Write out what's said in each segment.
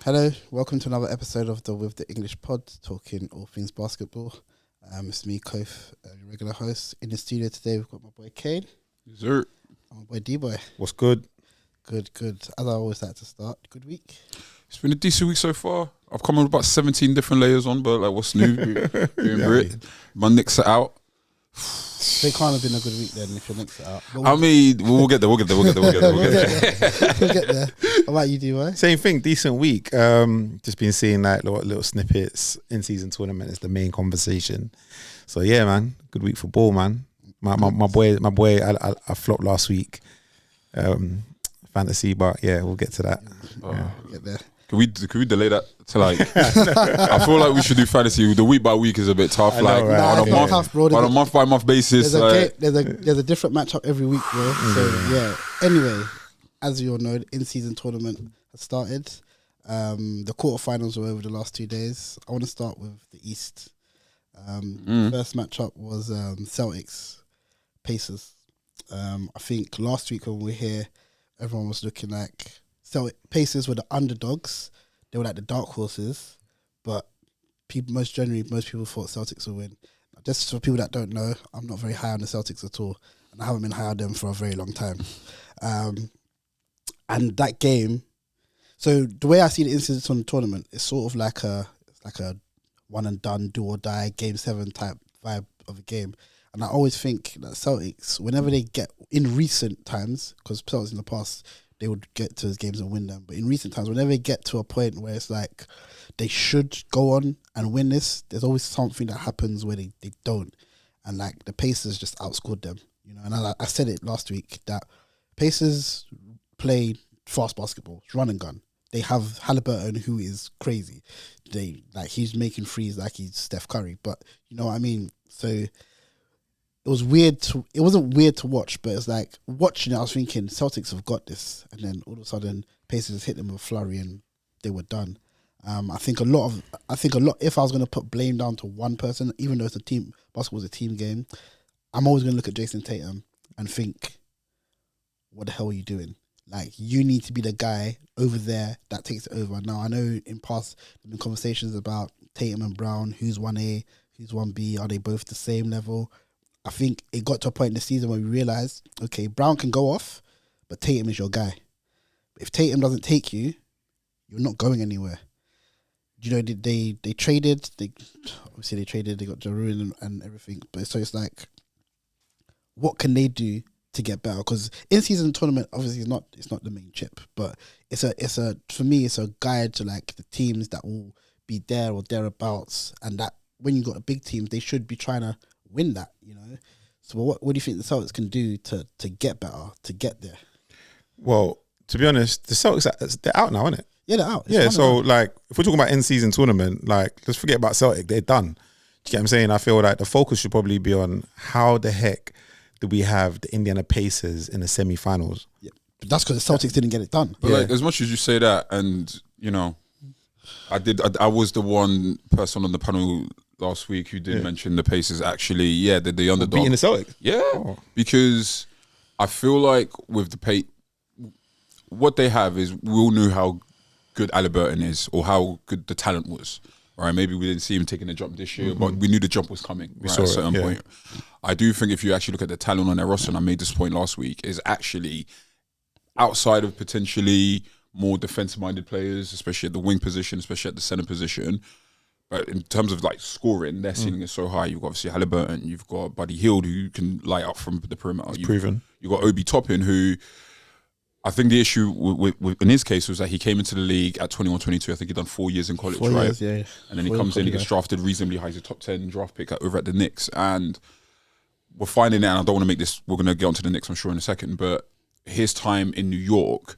Hello, welcome to another episode of the With the English Pod, talking all things basketball. It's me, Kof, your regular host. In the studio today, we've got my boy Kane. Yes, sir. And my boy D-Boy. What's good? Good. As I always like to start, good week. It's been a decent week so far. I've come with about 17 different layers on, but like, what's new? Doing Brit. My Knicks are out. So it can't have been a good week then if your Knicks are out. But I mean, we'll get there. We'll get there. we'll get there. How about you, D-Boy? Same thing, decent week. Just been seeing like little snippets in season tournament is the main conversation. So yeah, man, good week for ball, man. My boy, I flopped last week. Fantasy, but yeah, we'll get to that. We'll get there. Can we delay that to like? I feel like we should do fantasy. The week by week is a bit tough. I know, Like right? on a Nah, month, tough, bro. on a month by month basis. There's a different matchup every week, bro. So yeah. Anyway, as you all know, the in-season tournament has started. The quarterfinals were over the last 2 days. I want to start with the East. First matchup was Celtics Pacers. I think last week when we were here, everyone was looking like Pacers were the underdogs. They were like the dark horses, but most people thought Celtics would win. Just for people that don't know, I'm not very high on the Celtics at all, and I haven't been high on them for a very long time. And that game, so the way I see the incidents on the tournament, it's sort of like a one and done, do or die, game 7 type vibe of a game. And I always think that Celtics, whenever they get, in recent times, because Celtics in the past, they would get to those games and win them. But in recent times, whenever they get to a point where it's like they should go on and win this, there's always something that happens where they don't. And like the Pacers just outscored them. You know, and I said it last week that Pacers play fast basketball, it's run and gun. They have Halliburton, who is crazy. He's making threes like he's Steph Curry. But you know what I mean? So it wasn't weird to watch, but it's like watching it, I was thinking Celtics have got this, and then all of a sudden Pacers hit them with a flurry and they were done. I think a lot. If I was going to put blame down to one person, even though it's a team, basketball is a team game, I'm always going to look at Jason Tatum and think, what the hell are you doing? Like, you need to be the guy over there that takes it over. Now, I know in past there's been conversations about Tatum and Brown, who's 1A, who's 1B, are they both the same level? I think it got to a point in the season where we realised, okay, Brown can go off, but Tatum is your guy. If Tatum doesn't take you, you're not going anywhere. You know, they traded, they got Jarun and everything, but so it's like, what can they do to get better? Because in-season tournament, obviously, it's not the main chip, but for me, it's a guide to like the teams that will be there or thereabouts, and that when you got a big team, they should be trying to win that, you know. So what do you think the Celtics can do to get better, to get there? Well, to be honest, the Celtics, they're out now, aren't it? Yeah, they're out. Yeah, so like if we're talking about in-season tournament, like let's forget about Celtic, they're done. Do you get what I'm saying? I feel like the focus should probably be on how the heck do we have the Indiana Pacers in the semi-finals? Yeah. But that's because the Celtics didn't get it done. But like, as much as you say that, and you know, I was the one person on the panel last week who did mention the Pacers actually, they're the underdog. Beating the Celtics? Yeah, because I feel like with the what they have is we all knew how good Halliburton is or how good the talent was, right? Maybe we didn't see him taking the jump this year, but we knew the jump was coming at a certain point. I do think if you actually look at the talent on their roster, and I made this point last week, is actually outside of potentially more defensive-minded players, especially at the wing position, especially at the center position. But in terms of like scoring, their ceiling is so high. You've got obviously Halliburton, you've got Buddy Hield who can light up from the perimeter. Proven. You've got Obi Toppin, who I think the issue in his case was that he came into the league at 21, 22. I think he'd done 4 years in college, 4 right? years, yeah. And then he comes in, he gets drafted reasonably high. He's a top 10 draft pick over at the Knicks. And we're finding out, and I don't want to make this, we're going to get onto the Knicks, I'm sure, in a second, but his time in New York,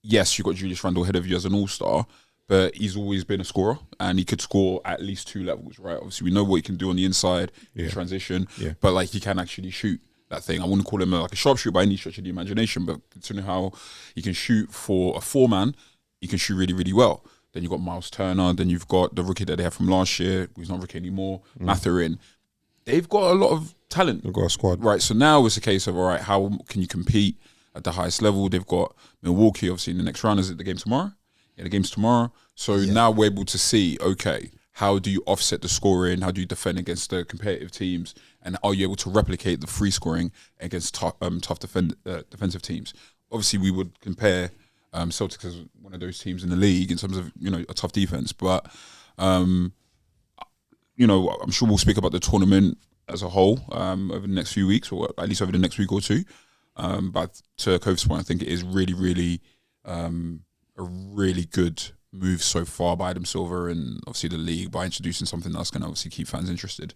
yes, you got Julius Randle ahead of you as an all-star, but he's always been a scorer, and he could score at least 2 levels, right? Obviously, we know what he can do on the inside, in transition, but like he can actually shoot that thing. I wouldn't call him like a sharpshooter by any stretch of the imagination, but considering how he can shoot for a 4-man, he can shoot really, really well. Then you've got Miles Turner, then you've got the rookie that they had from last year, who's not rookie anymore, Mathurin. They've got a lot of talent. They've got a squad. Right, so now it's a case of, all right, how can you compete at the highest level? They've got Milwaukee, obviously, in the next round. Is it the game tomorrow? Yeah, the game's tomorrow. So now we're able to see, okay, how do you offset the scoring? How do you defend against the competitive teams? And are you able to replicate the free scoring against tough defensive teams? Obviously, we would compare Celtics as one of those teams in the league in terms of, a tough defense. But, I'm sure we'll speak about the tournament as a whole over the next few weeks, or at least over the next week or two. But to Kove's point, I think it is really, really a really good move so far by Adam Silver and obviously the league by introducing something that's going to obviously keep fans interested.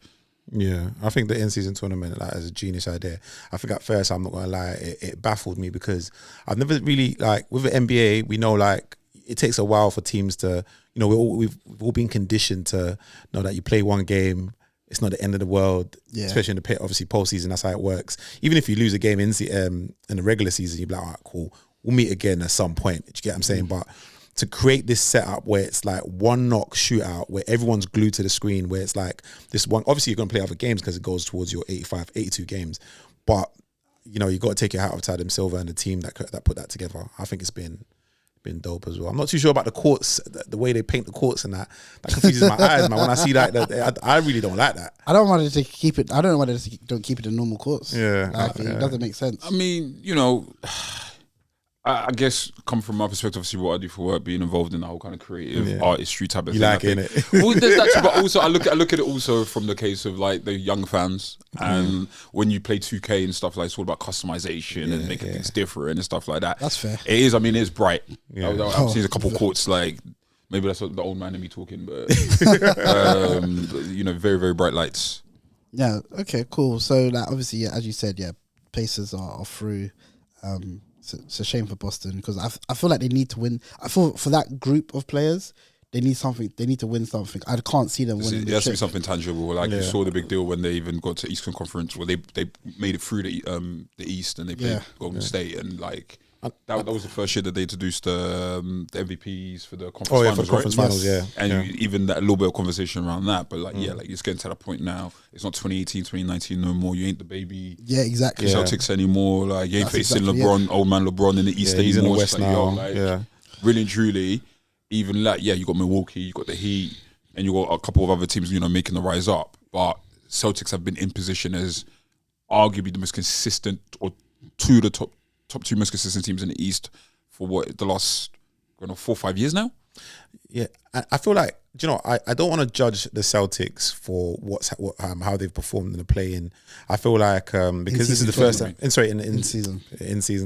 Yeah, I think the in-season tournament is a genius idea. I think at first, I'm not going to lie, it baffled me because I've never really, with the NBA, we know it takes a while for teams to, we've all been conditioned to know that you play one game, it's not the end of the world, especially in the pit. Obviously, postseason, that's how it works. Even if you lose a game in the regular season, you'll be like, all right, cool, we'll meet again at some point. Do you get what I'm saying? But to create this setup where it's like one knock shootout, where everyone's glued to the screen, where it's like this one, obviously you're going to play other games because it goes towards your 85, 82 games. But, you got to take your hat off to Adam Silver and the team that put that together. I think it's been dope as well. I'm not too sure about the courts, the way they paint the courts and that confuses my eyes, man. When I see that, I really don't like that. I don't want it to keep it. I don't want it to don't keep it in normal courts. Yeah, it doesn't make sense. I mean, I guess come from my perspective, obviously what I do for work, being involved in the whole kind of creative artistry type of thing. You like it, innit? Well, there's that too, but also I look at it also from the case of the young fans, and when you play 2K and stuff, it's all about customization and making things different and stuff like that. That's fair. It is. I mean, it's bright. Yeah. I've seen a couple courts maybe that's the old man in me talking, but very, very bright lights. Yeah. Okay. Cool. So obviously, as you said, Pacers are through. It's a shame for Boston because I feel like they need to win. I feel for that group of players, they need something. They need to win something. I can't see them winning. It has to be something tangible. You saw the big deal when they even got to Eastern Conference, where they made it through the East and they played Golden State, and that was the first year that they introduced the MVPs for the conference finals. For the conference finals, and even that a little bit of conversation around that. But it's getting to that point now. It's not 2018, 2019 no more. You ain't the baby. Yeah, exactly. Celtics anymore. You ain't facing LeBron, old man LeBron in the East anymore. He's in the West now. Really and truly, even you got Milwaukee, you got the Heat, and you got a couple of other teams, making the rise up. But Celtics have been in position as arguably the most consistent, or two of the top two most consistent teams in the East for the last 4 or 5 years now. Yeah, I feel like I don't want to judge the Celtics for how they've performed in the play-in. I feel like because this is the first time in season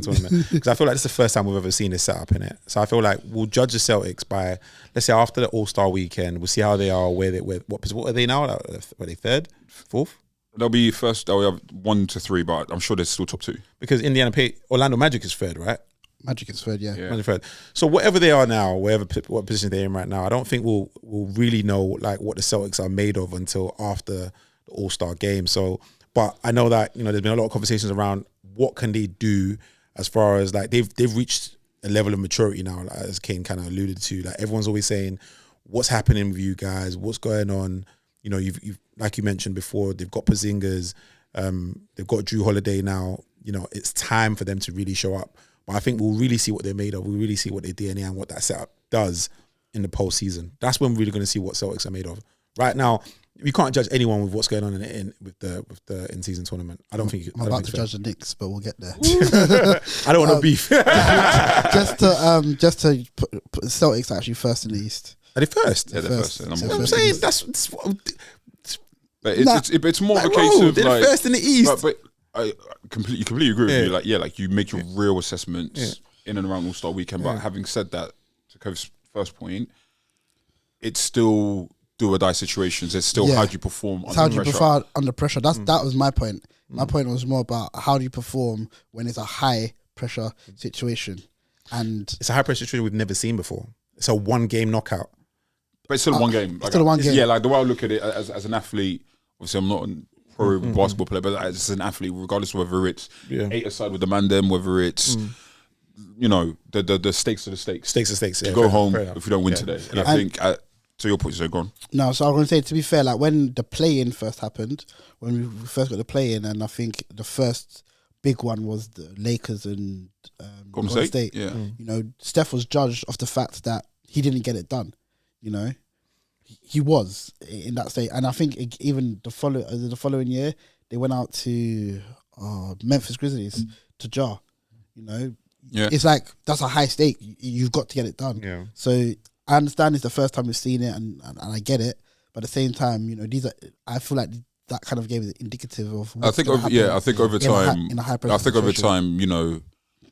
tournament, because I feel like this is the first time we've ever seen this setup in it. So I feel like we'll judge the Celtics by, let's say, after the All-Star weekend, we'll see how they are, what are they now? Are they third, fourth? They'll be first. They'll have 1 to 3, but I'm sure they're still top 2. Because Orlando Magic is third, right? Magic is third, yeah. Magic third. So whatever they are now, what position they're in right now, I don't think we'll really know what the Celtics are made of until after the All-Star game. So, but I know that there's been a lot of conversations around what can they do as far as they've reached a level of maturity now, as Kane kind of alluded to. Everyone's always saying, what's happening with you guys? What's going on? You've like you mentioned before, they've got Porzingis, they've got Drew Holiday now. It's time for them to really show up. But I think we'll really see what they're made of. We'll really see what their DNA and what that setup does in the postseason. That's when we're really going to see what Celtics are made of. Right now, we can't judge anyone with what's going on with the in-season tournament. I don't think. I'm about to judge the Knicks, but we'll get there. I don't want to beef. just to put Celtics actually first in the East. Are they first? Yeah, they're first. I'm saying but it's more of a case of they're first in the East. But I completely agree with you. You make your real assessments in and around All-Star Weekend. But having said that, to Kove's first point, it's still do or die situations. It's still how do you perform under pressure. How do you perform under pressure? That was my point. My point was more about how do you perform when it's a high pressure situation, and it's a high pressure situation we've never seen before. It's a 1-game knockout. But it's still one game. Still one game. Yeah, the way I look at it as an athlete, obviously I'm not a pro basketball player, but as an athlete, regardless of whether it's 8-a-side with the man them, whether it's the stakes are the stakes. Stakes are stakes. You go home if we don't win today. And I think to your point, so go on. No, so I'm going to say, to be fair, when the play-in first happened, when we first got the play-in, and I think the first big one was the Lakers and Golden State. Yeah. Steph was judged off the fact that he didn't get it done. You know, he was in that state, and I think even the following year they went out to Memphis Grizzlies to jar. You know, it's like that's a high stake. You've got to get it done. Yeah. So I understand it's the first time we've seen it, and I get it. But at the same time, you know, I feel like that kind of game is indicative of. I think over time, in a high I think over time, you know,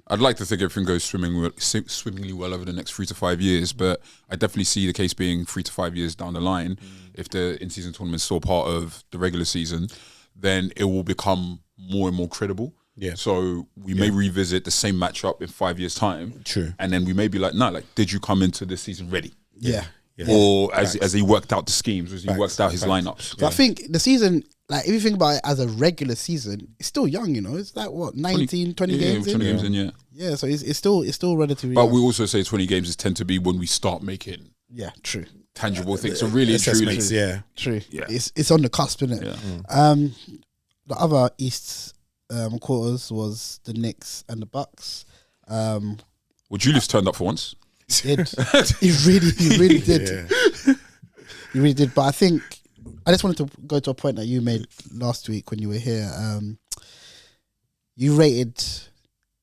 I'd like to think everything goes swimmingly well over the next 3 to 5 years, but I definitely see the case being 3 to 5 years down the line. If the in-season tournament is still part of the regular season, then it will become more and more credible. Yeah. So we may revisit the same matchup in 5 years' time. True. And then we may be like, no, like, did you come into this season ready? Yeah. Or as he worked out the schemes, as he worked out his lineups. So I think the season, like if you think about it as a regular season, it's still young, you know. It's like what 20 games in. 20 games in, yeah. Yeah, so it's still relatively. But young. we also say 20 games is tend to be when we start making true. tangible things. So really, truly, True. Yeah. It's on the cusp, isn't it? Yeah. The other East quarters was the Knicks and the Bucks. Well, Julius turned up for once. He did. he really did. Yeah. He really did. But I think I just wanted to go to a point that you made last week when you were here. You rated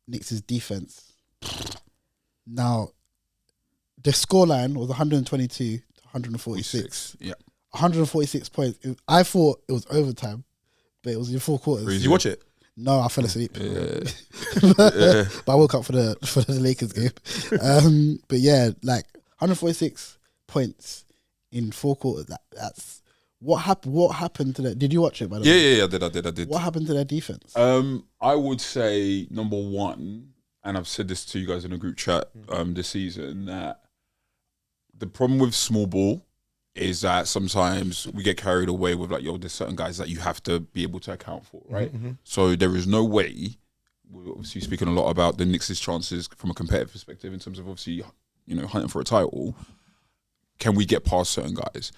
Knicks' defense. Now, the scoreline was 122 to 146. Yeah. 146 points. I thought it was overtime, but it was in 4 quarters. Did you watch it? No, I fell asleep. But I woke up for the Lakers game. But yeah, like 146 points in 4 quarters. That's what happened. What happened to that? Did you watch it? By the way? Yeah, I did. What happened to their defense? I would say number one, and I've said this to you guys in a group chat this season, that the problem with small ball is that sometimes we get carried away with like, there's certain guys that you have to be able to account for, right? So there is no way, we're obviously speaking a lot about the Knicks' chances from a competitive perspective in terms of obviously, you know, hunting for a title. Can we get past certain guys?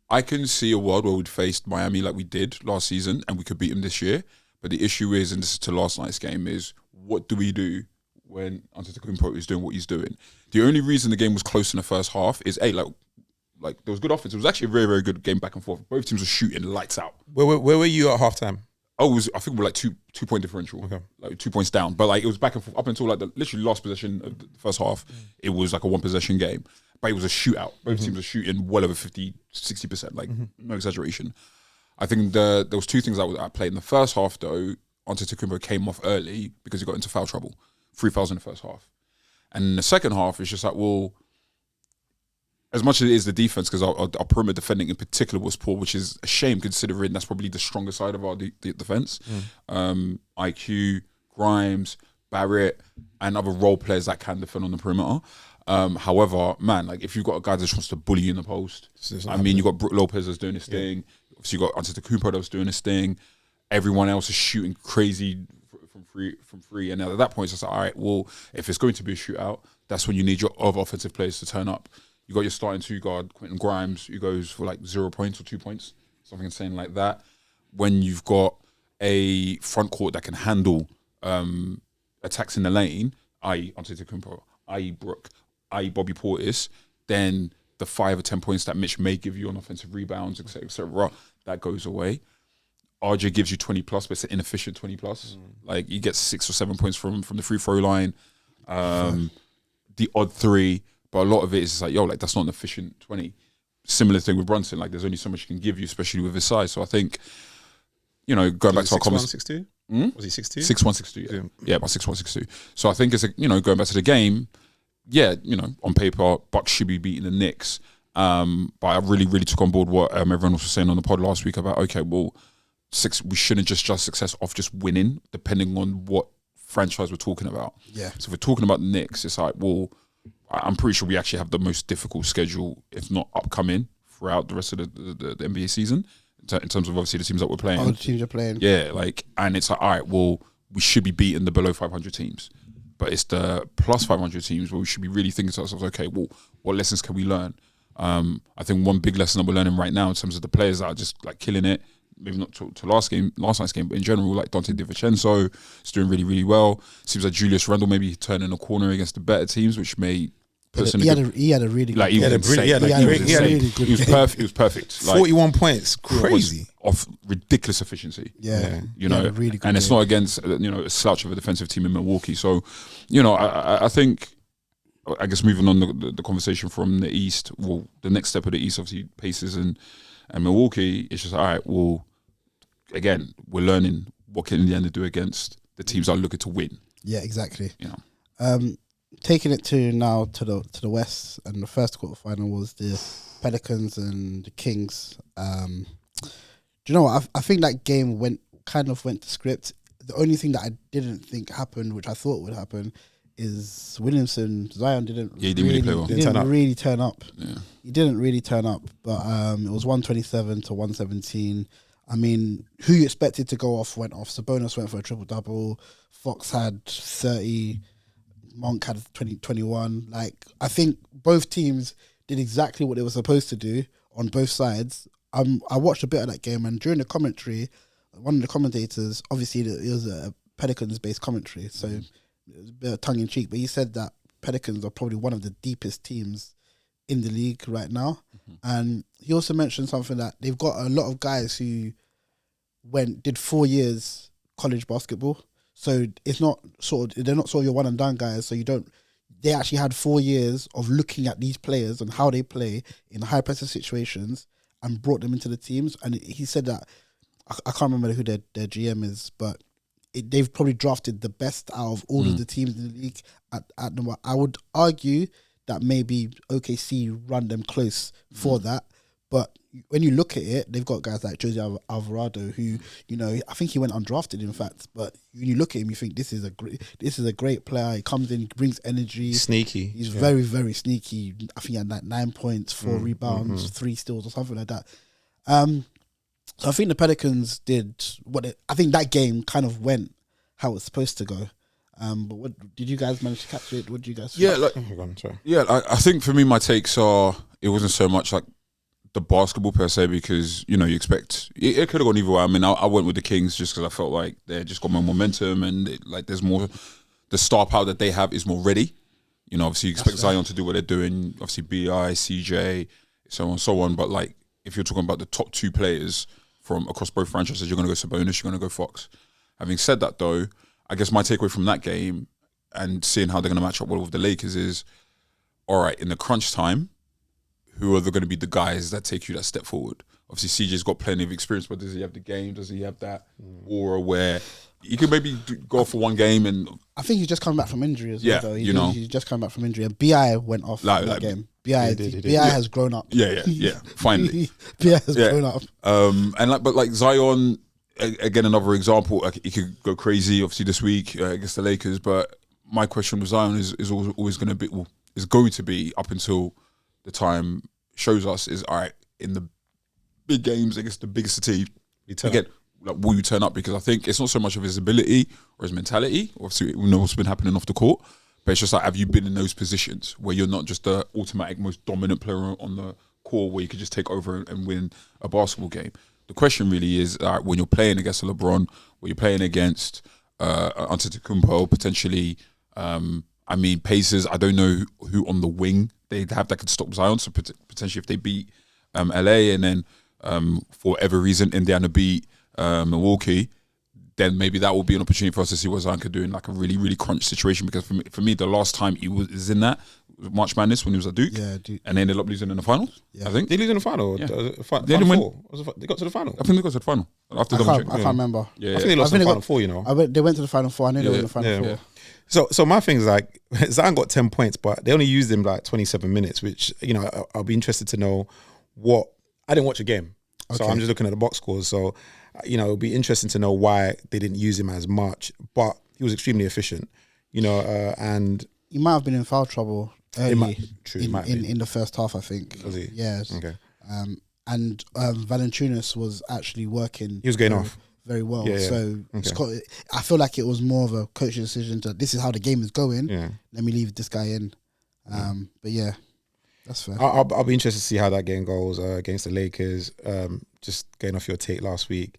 I can see a world where we'd faced Miami like we did last season and we could beat them this year. But the issue is, and this is to last night's game, is what do we do when Antetokounmpo is doing what he's doing? The only reason the game was close in the first half is, like there was good offense. It was actually a very, very good game back and forth. Both teams were shooting lights out. Where were you at halftime? I think we were like 2-point differential, like 2 points down. But like it was back and forth up until like the literally last possession of the first half. It was like a 1-possession game, but it was a shootout. Both teams were shooting well over 50, 60%, like no exaggeration. I think there was 2 things that was at play in the first half though. Antetokounmpo came off early because he got into foul trouble. 3 fouls in the first half, and in the second half it's just like, well, as much as it is the defense, because our perimeter defending in particular was poor, which is a shame considering that's probably the stronger side of our defense. IQ, Grimes, Barrett, and other role players that can defend on the perimeter. However, man, like if you've got a guy that just wants to bully you in the post, I mean, you got Brook Lopez that's doing his thing. Obviously, you got Antetokounmpo that's doing his thing. Everyone else is shooting crazy from free, and at that point, it's just like, all right, well, if it's going to be a shootout, that's when you need your other offensive players to turn up. You got your starting 2 guard, Quentin Grimes, who goes for like 0 points or 2 points, something insane like that. When you've got a front court that can handle attacks in the lane, i.e. Antetokounmpo, i.e. Brook, i.e. Bobby Portis, then the 5 or 10 points that Mitch may give you on offensive rebounds, etc., that goes away. RJ gives you 20 plus, but it's an inefficient 20 plus. Like you get 6 or 7 points from the free throw line, the odd 3. But a lot of it is like, like that's not an efficient 20. Similar thing with Brunson. Like there's only so much he can give you, especially with his size. So I think, you know, going back to our comments. 6'1", 6'2"? Was he 6'2"? 6'1", 6'2", yeah. About 6'1", 6'2". So I think it's, going back to the game, on paper, Bucks should be beating the Knicks. But I really, really took on board what everyone was saying on the pod last week about, okay, well, we shouldn't just judge success off just winning, depending on what franchise we're talking about. Yeah. So if we're talking about the Knicks, it's like, well, I'm pretty sure we actually have the most difficult schedule, if not upcoming, throughout the rest of the NBA season, in terms of obviously the teams that we're playing. Oh, the teams are playing. Yeah, and it's like, all right, well, we should be beating the below 500 teams. But it's the plus 500 teams where we should be really thinking to ourselves, okay, well, what lessons can we learn? I think one big lesson that we're learning right now in terms of the players that are just like killing it, maybe not to last night's game, but in general, like Dante DiVincenzo is doing really, really well. Seems like Julius Randle maybe turning a corner against the better teams, which may puts in He a had good, he had a really like good he was had a insane. brilliant- yeah, He like, was he had a insane. really good He was game. perfect. He was perfect. Like, 41 points, was crazy. of ridiculous efficiency. Yeah, You he know, had a really good and it's game. not against a slouch of a defensive team in Milwaukee. So, I think, I guess moving on the conversation from the East, well, the next step of the East, obviously Pacers and Milwaukee, it's just all right. Well, again, we're learning what can Indiana do against the teams that are looking to win. Yeah, exactly. You know, Taking it to now to the West, and the first quarterfinal was the Pelicans and the Kings. Do you know what? I think that game went to script. The only thing that I didn't think happened, which I thought would happen, is Zion didn't Yeah, he didn't really play well. He Didn't turn didn't up. really turn up. yeah. He didn't really turn up, but it was 127 to 117. I mean, who you expected to go off went off. Sabonis went for a triple-double. Fox had 30. Monk had 21. Like, I think both teams did exactly what they were supposed to do on both sides. I watched a bit of that game, and during the commentary, one of the commentators, obviously it was a Pelicans-based commentary, so it was a bit of tongue-in-cheek, but he said that Pelicans are probably one of the deepest teams in the league right now. And he also mentioned something that they've got a lot of guys who did 4 years college basketball. So it's not they're not sort of your one and done guys. So they actually had 4 years of looking at these players and how they play in high pressure situations and brought them into the teams. And he said that, I can't remember who their GM is, but they've probably drafted the best out of all of the teams in the league at number. I would argue that maybe OKC run them close for that. But when you look at it, they've got guys like Jose Alvarado, who, I think he went undrafted, in fact. But when you look at him, you think this is a great player. He comes in, he brings energy. Sneaky. He's very, very sneaky. I think he had like 9 points, 4 rebounds, 3 steals, or something like that. So I think the Pelicans did I think that game kind of went how it's supposed to go. But what did you guys manage to capture it? What did you guys think? Yeah, like, Oh, go on, sorry. yeah. I think for me, my takes are it wasn't so much like the basketball per se, because you expect it could have gone either way. I mean, I went with the Kings just because I felt like they just got more momentum and there's more. The star power that they have is more ready. Obviously you expect Zion to do what they're doing. Obviously BI, CJ, so on and so on. But like if you're talking about the top 2 players from across both franchises, you're going to go Sabonis, you're going to go Fox. Having said that, though, I guess my takeaway from that game and seeing how they're going to match up well with the Lakers is, all right, in the crunch time, who are going to be the guys that take you that step forward? Obviously, CJ's got plenty of experience, but does he have the game? Does he have that aura where he could maybe go for one game and... I think he's just coming back from injury as Yeah, well, though. He's just coming back from injury. And BI went off that game. BI has grown up. Yeah, finally. BI has grown up. But Zion, again, another example, he could go crazy, obviously, this week against the Lakers, but my question with Zion is always going to be up until the time shows us is, all right, in the big games against the biggest team, again, will you turn up? Because I think it's not so much of his ability or his mentality. Obviously, we know what's been happening off the court, but it's just like, have you been in those positions where you're not just the automatic most dominant player on the court where you could just take over and win a basketball game? The question really is, when you're playing against a LeBron, when you're playing against Antetokounmpo, potentially, Pacers, I don't know who on the wing they have that could stop Zion. So potentially if they beat LA and then for whatever reason Indiana beat Milwaukee, then maybe that will be an opportunity for us to see what Zion could do in like a really, really crunch situation. Because for me, the last time he was in that March Madness when he was at Duke, and they ended up losing in the finals. I think They lose in the final. Yeah. They didn't win. They got to the final. I think they got to the final. I I can't remember. Yeah, I think they lost in the final 4. They went to the final 4. I knew they were in the final 4. So my thing is like Zion got 10 points, but they only used him like 27 minutes, which I'll be interested to know what. I didn't watch a game, so I'm just looking at the box scores. So it'll be interesting to know why they didn't use him as much, but he was extremely efficient. And he might have been in foul trouble early in the first half, I think. Was he? Yes. Okay. And Valanciunas was actually working. He was going off very well. Yeah. So I feel like it was more of a coaching decision to, this is how the game is going. Yeah. Let me leave this guy in. But yeah, that's fair. I'll be interested to see how that game goes against the Lakers. Just going off your take last week,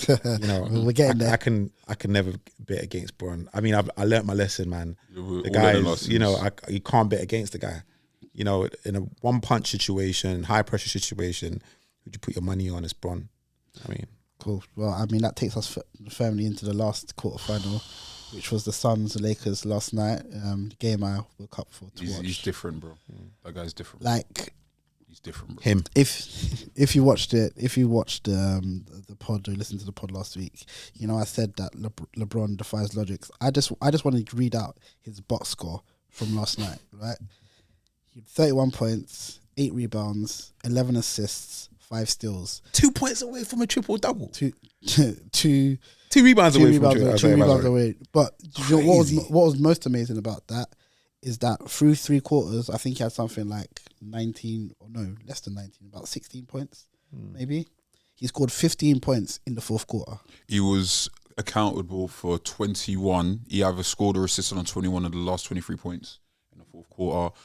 We're getting there. I can never bet against Bron. I mean, I learnt my lesson, man. Yeah, The all guy learning is, you know, lessons. you can't bet against the guy. You know, in a one punch situation, high pressure situation, who'd you put your money on? It's Bron. I mean, Cool. Well, I mean, that takes us firmly into the last quarterfinal, which was the Suns Lakers last night. The game I woke up for to watch. He's different, bro. That guy's different. Like, He's different, bro. him. if you watched it, if you watched the pod or listened to the pod last week, you know I said that LeBron defies logic. I just wanted to read out his box score from last night. Right, he had 31 points, 8 rebounds, 11 assists, 5 steals, 2 points away from a triple double. two 2 rebounds away from a triple. two rebounds away. But you know Crazy. what was most amazing about that is that through 3 quarters, I think he had something like 19, or no, less than 19, about 16 points, maybe. He scored 15 points in the 4th quarter. He was accountable for 21. He either scored or assisted on 21 of the last 23 points in the 4th quarter.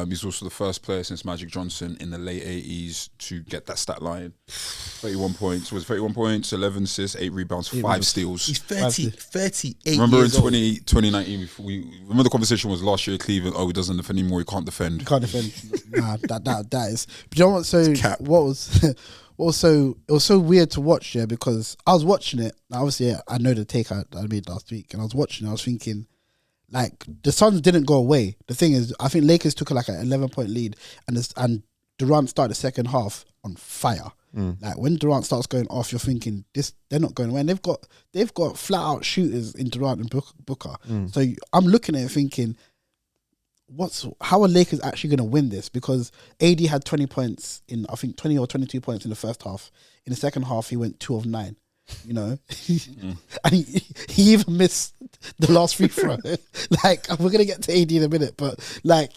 He's also the first player since Magic Johnson in the late 80s to get that stat line. 31 points. Was 31 points, 11 assists, 8 rebounds, 5 steals. He's 38 Remember in years old. 2019, before remember the conversation was last year at Cleveland, he doesn't defend anymore, he can't defend. Can't defend. Nah, that is. But you know what? So cap. what was also it was so weird to watch, yeah, because I was watching it. Obviously, I know the take I made last week, and I was watching it. I was thinking, like, the Suns didn't go away. The thing is, I think Lakers took like an 11-point lead, and Durant started the second half on fire. Like when Durant starts going off, you're thinking they're not going away. And they've got flat out shooters in Durant and Booker. So I'm looking at it thinking, how are Lakers actually going to win this? Because AD had 20 points in, I think 20 or 22 points in the first half. In the second half, he went 2 of 9. You know, and he even missed the last free throw. Like, we're gonna get to AD in a minute, but like,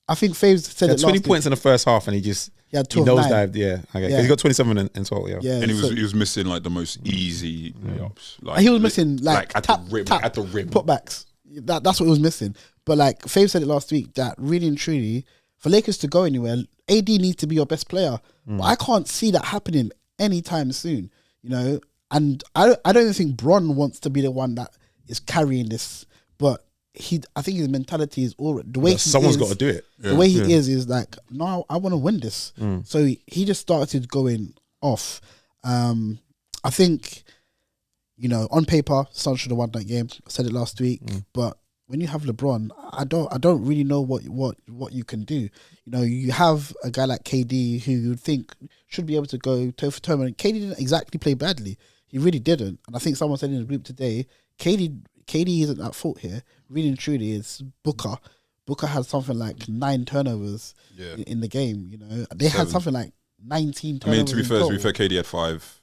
I think Faves said He had it 20 last points week. in the first half, and he Had 2 of 9. nosedived. Yeah, okay. 'Cause Yeah. he got 27 in total. Yeah. Yeah, And so he was missing like the most easy layups. Like, he was missing like at tap, the rim, tap, at the rim. putbacks. That's what he was missing. But like Faves said it last week, that really and truly, for Lakers to go anywhere, AD needs to be your best player. But I can't see that happening anytime soon. You know. And I don't even think Bron wants to be the one that is carrying this, but I think his mentality is all the way. Someone's got to do it. The way he is like, no, I want to win this. So he just started going off. I think, you know, on paper, Suns should have won that game. I said it last week, but when you have LeBron, I don't really know what you can do. You know, you have a guy like KD who you'd think should be able to go toe for toe, and KD didn't exactly play badly. He really didn't. And I think someone said in the group today, KD isn't at fault here. Really and truly, it's Booker. Booker had something like 9 turnovers in the game. You know, they had 7. something like 19 I turnovers. mean, to be in fair, total. KD had 5,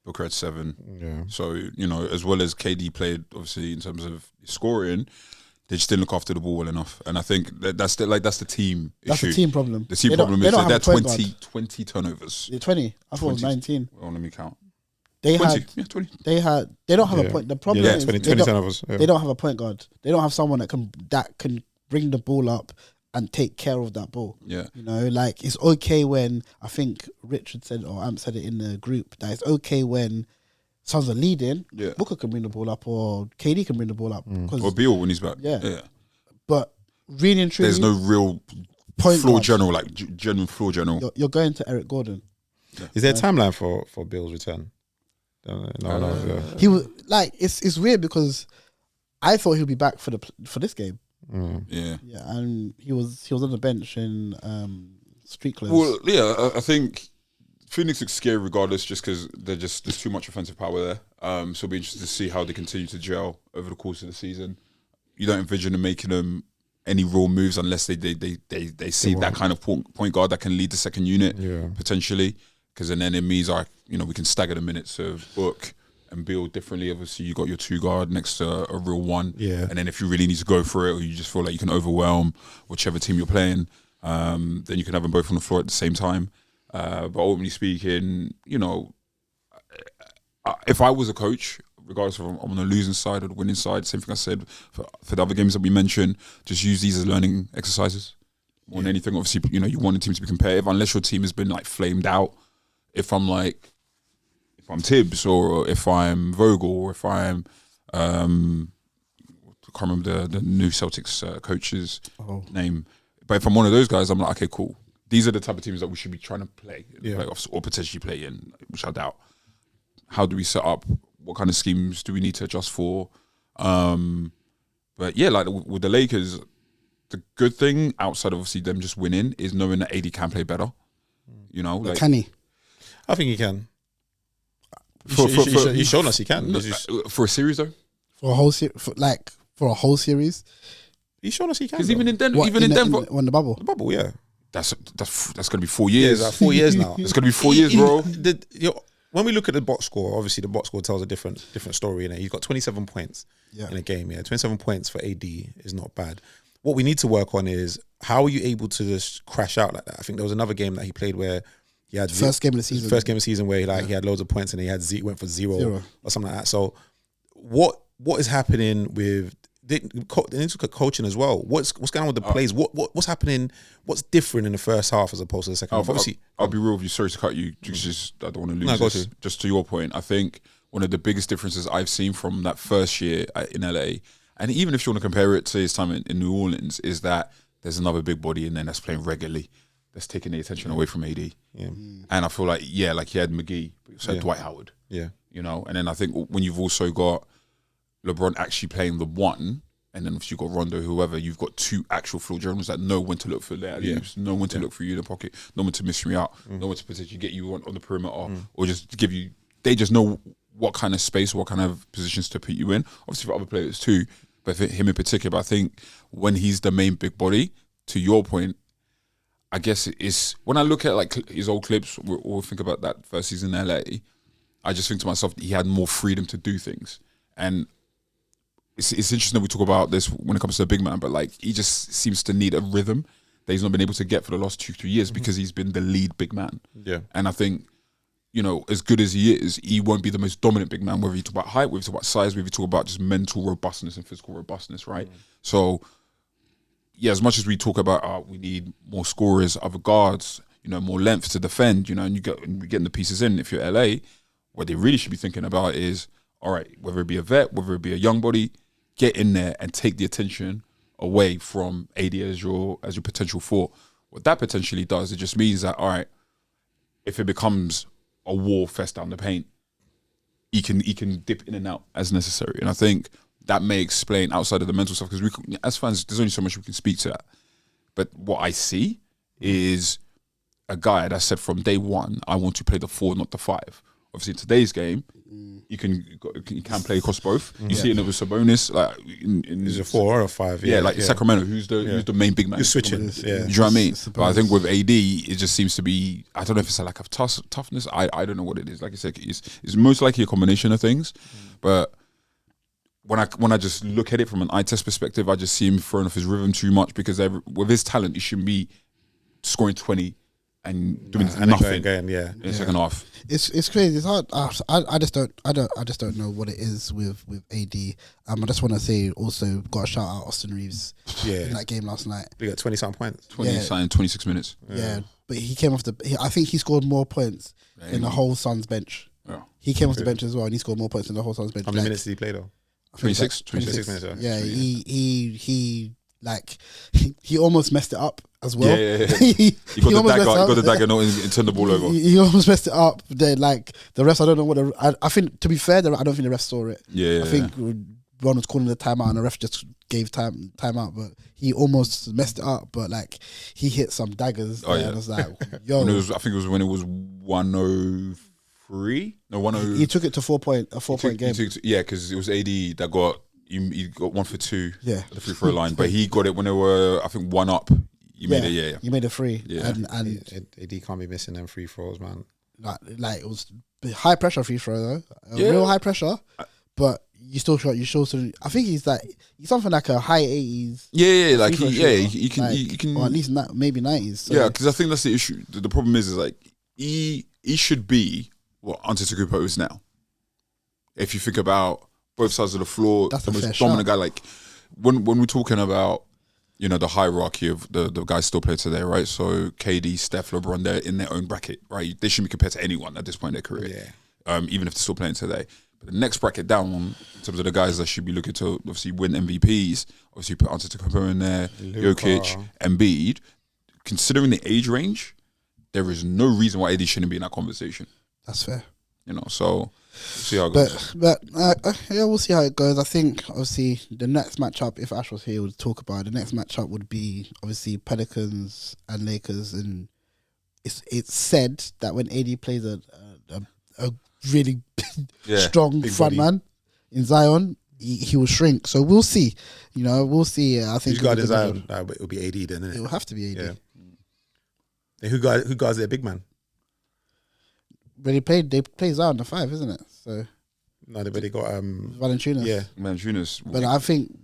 Booker had 7. Yeah. So, you know, as well as KD played, obviously, in terms of scoring, they just didn't look after the ball well enough. And I think that's the team That's issue. the team problem. The team They don't- problem they is don't that have they're a point guard. 20 turnovers. Yeah, 20. I thought it was 20. 19. Well, let me count. They 20. had. Yeah, 20. They don't have a point. The problem Yeah, is 20 they don't- turnovers. Yeah. They don't have a point guard. They don't have someone that can bring the ball up and take care of that ball. Yeah. You know, like, it's okay when, I think Richard said, or Amp said it in the group, that it's okay when Suns are leading, Yeah. Booker can bring the ball up or KD can bring the ball up. 'Cause- Or Beal when he's back. Yeah. but really and truly, There's no real point floor guard. general, like genuine floor general. You're going to Eric Gordon. Is there a timeline for Bill's return? No. Yeah. He was like, it's weird because I thought he'd be back for this game. Yeah. Yeah, and he was on the bench in street clothes. Well, yeah, I think Phoenix looks scary regardless, just because there's too much offensive power there. So it'll be interesting to see how they continue to gel over the course of the season. You don't envision them making them any real moves unless they see that kind of point guard that can lead the second unit potentially. Because then it means we can stagger the minutes of Book and build differently. Obviously, you got your 2 guard next to a real 1. Yeah. And then if you really need to go for it, or you just feel like you can overwhelm whichever team you're playing, then you can have them both on the floor at the same time. But ultimately speaking, you know, if I was a coach, regardless of if I'm on the losing side or the winning side, same thing I said for the other games that we mentioned, just use these as learning exercises. More than anything, obviously, you know, you want a team to be competitive unless your team has been like flamed out. If I'm Tibbs or if I'm Vogel or if I'm I can't remember the new Celtics coach's Oh. name. But if I'm one of those guys, I'm like, okay, cool. These are the type of teams that we should be trying to play in the playoffs or potentially play in, which I doubt. How do we set up? What kind of schemes do we need to adjust for? But yeah, like with the Lakers, the good thing outside of obviously them just winning is knowing that AD can play better. You know, like Can he? I think he can. For- He's shown us he can. no, for a series though. For a whole for a whole series? He's shown us he can. Because though. even in Denver, What, even in Denver, on the bubble. the bubble, yeah. that's gonna be 4 Yeah, years. it's like 4 years now. It's gonna be 4 years, bro. When we look at the box score, obviously the box score tells a different story. In it, he's got 27 points in a game. Yeah, 27 points for AD is not bad. What we need to work on is how are you able to just crash out like that? I think there was another game that he played where he had First game of the season. First game of the season where he had loads of points and he had went for zero or something like that. So what is happening with? They need to look at coaching as well. What's going on with the plays? What's happening? What's different in the first half as opposed to the second half? Obviously, I'll be real with you. Sorry to cut you. Just I don't want to lose No, go this. to. Just to your point, I think one of the biggest differences I've seen from that first year in LA, and even if you want to compare it to his time in New Orleans, is that there's another big body in there that's playing regularly, that's taking the attention away from AD. yeah, And I feel like like he had McGee, but he also had Dwight Howard. yeah, You know, and then I think when you've also got LeBron actually playing the one, and then if you've got Rondo, whoever, you've got two actual floor generals that know when to look for their alley-oops, know when to look for you in the pocket, know when to miss me out, know when to potentially get you on the perimeter, or just give you. They just know what kind of space, what kind of positions to put you in. Obviously for other players too, but for him in particular, I think when he's the main big body, to your point, I guess it is when I look at like his old clips or think about that first season in LA, I just think to myself he had more freedom to do things. And it's interesting that we talk about this when it comes to a big man, but like he just seems to need a rhythm that he's not been able to get for the last 2-3 years because he's been the lead big man. yeah. And I think, you know, as good as he is, he won't be the most dominant big man, whether you talk about height, whether you talk about size, whether you talk about just mental robustness and physical robustness, right? So, yeah, as much as we talk about we need more scorers, other guards, you know, more length to defend, you know, and we're getting the pieces in. If you're LA, what they really should be thinking about is, all right, whether it be a vet, whether it be a young body, get in there and take the attention away from AD as your potential four. What that potentially does, it just means that, all right, if it becomes a war fest down the paint, he can dip in and out as necessary. And I think that may explain outside of the mental stuff, because we, as fans, there's only so much we can speak to that. But what I see is a guy that said from day one, I want to play the 4, not the 5. Obviously, in today's game, you can play across both. You see it with Sabonis, like Is it 4 or a 5? yeah, like Sacramento, who's the main big man. You're switching. It's- Yeah. Do you know what I mean? It's But I think with AD, it just seems to be, I don't know if it's a lack of toughness. I don't know what it is. Like I said, it's most likely a combination of things. But when I just look at it from an eye test perspective, I just see him throwing off his rhythm too much, because with his talent, he shouldn't be scoring 20 and doing And nothing going, yeah. in the second half. It's crazy. It's hard. I just don't know what it is with AD. I just want to say also got to shout out Austin Reeves Yeah. in that game last night. We got 20-something points. 26 minutes. Yeah, but he came off I think he scored more points in the whole Suns bench. Yeah. He came off the bench as well, and he scored more points in the whole Suns bench. How many Like, minutes did he play though? I think it's 26 minutes, Yeah, he like he almost messed it up as well. Yeah. he You got the almost dagger, messed it up. not and turn the ball over. He almost messed it up. Then like the refs, I don't know what I think. To be fair, I don't think the refs saw it. Yeah. I think Ron was calling the timeout, and the ref just gave timeout. But he almost messed it up. But like he hit some daggers. Oh, there, yeah. and I was like, yo. I think it was when it was 103. No, 103. He took it to 4 point game. Yeah, because it was AD that got he got 1 for 2. Yeah. At the free throw line, but he got it when they were, I think, 1 up. You made it, yeah. You made it 3. Yeah. And AD can't be missing them free throws, man. like it was high pressure free throw though. Yeah. Real high pressure. But you still shot. I think he's something like a high 80s. Yeah, like free throw he shooter. can, Like, he can, or at least maybe 90s. So. yeah, because I think that's the issue. The problem is like he should be what Antetokounmpo is now. If you think about both sides of the floor, That's the a fair most dominant shout. guy. Like when we're talking about, you know, the hierarchy of the guys still play today, right? So KD, Steph, LeBron, they're in their own bracket, right? They shouldn't be compared to anyone at this point in their career, even if they're still playing today. But the next bracket down, in terms of the guys that should be looking to obviously win MVPs, obviously put Antetokounmpo in there, Luka. Jokic, Embiid. Considering the age range, there is no reason why AD shouldn't be in that conversation. That's fair. You know, so we'll see how it goes. But yeah, we'll see how it goes. I think obviously the next matchup, if Ash was here, would talk about it. The next matchup would be obviously Pelicans and Lakers, and it's said that when AD plays a really strong big front body. man in Zion, he will shrink. So we'll see. You know, we'll see. I think Who's guarding Zion? It'll be AD then, it isn't will it? have to be AD. Yeah. And who guards their big man? But they play Zion the 5, isn't it? So No, they got Valanciunas. yeah. Man, Junis. But I think,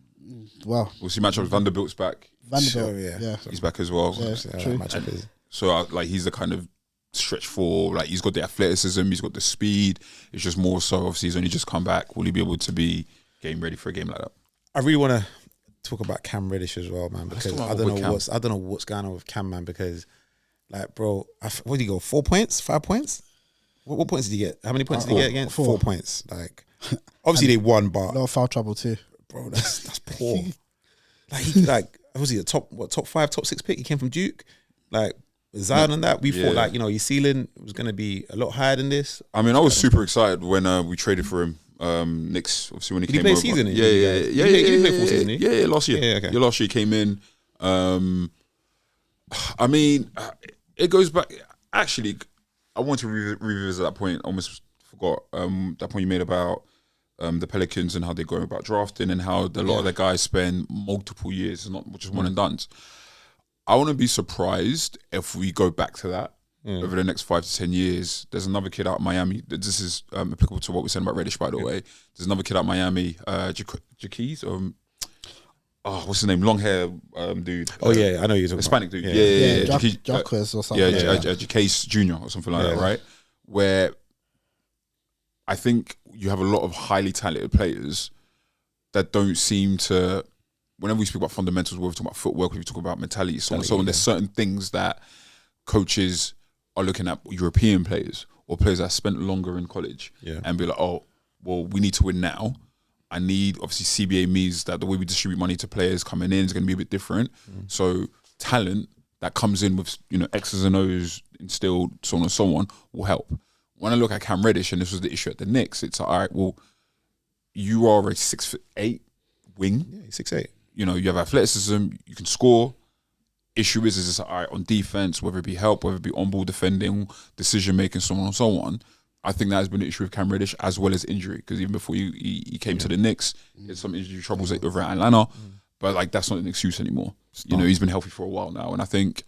well, We'll see matchups. Vanderbilt's back. Vanderbilt. So, yeah. yeah. He's back as well. Yeah. So, True. that matchup is. So like he's the kind of stretch for, like he's got the athleticism, he's got the speed. It's just more so obviously he's only just come back. Will he be able to be game ready for a game like that? I really want to talk about Cam Reddish as well, man, because talk about I don't Cam. know what's going on with Cam, man. Because, like, bro, what did he go? 4 points? 5 points? What points did he get? How many points did he get again? 4 points. Like, obviously they won, A but lot of foul trouble too. bro, that's poor. Like was he a top 5, top 6 pick? He came from Duke. Like Zion and that, we thought like, you know, his ceiling was gonna be a lot higher than this. I mean, I was super excited when we traded for him. Knicks, obviously when he Did he came play over. season in Yeah, you yeah, guys? yeah, He played full season, didn't he? yeah, last year. Yeah, okay. Yeah, last year he came in. I mean, it goes back. Actually, I want to revisit that point. I almost forgot that point you made about the Pelicans and how they're going about drafting and how a lot of their guys spend multiple years, not just one and done. I want to be surprised if we go back to that over the next 5 to 10 years. There's another kid out of Miami. This is applicable to what we're saying about Reddish, by the way. There's another kid out of Miami, Jaquez, what's his name? Long hair dude. Oh yeah, I know you're talking Hispanic about. dude. Yeah. Jacques or something. Yeah, like that. Jaquez Jr. or something like that, right? Where I think you have a lot of highly talented players that don't seem to, whenever we speak about fundamentals, whether we talk about footwork, whether we talk about mentality, so on and so on, there's certain things that coaches are looking at European players or players that spent longer in college and be like, oh, well, we need to win now. I need, obviously, CBA means that the way we distribute money to players coming in is going to be a bit different. So talent that comes in with, you know, X's and O's instilled, so on and so on, will help. When I look at Cam Reddish, and this was the issue at the Knicks, it's like, all right, well, you are a 6'8" wing. Yeah, he's 6'8". You know, you have athleticism, you can score. Issue is it's all right on defense, whether it be help, whether it be on-ball defending, decision-making, so on and so on. I think that has been an issue with Cam Reddish as well as injury, because even before he came to the Knicks, he had some injury troubles over at Atlanta, but like that's not an excuse anymore. You know, he's been healthy for a while now, and I think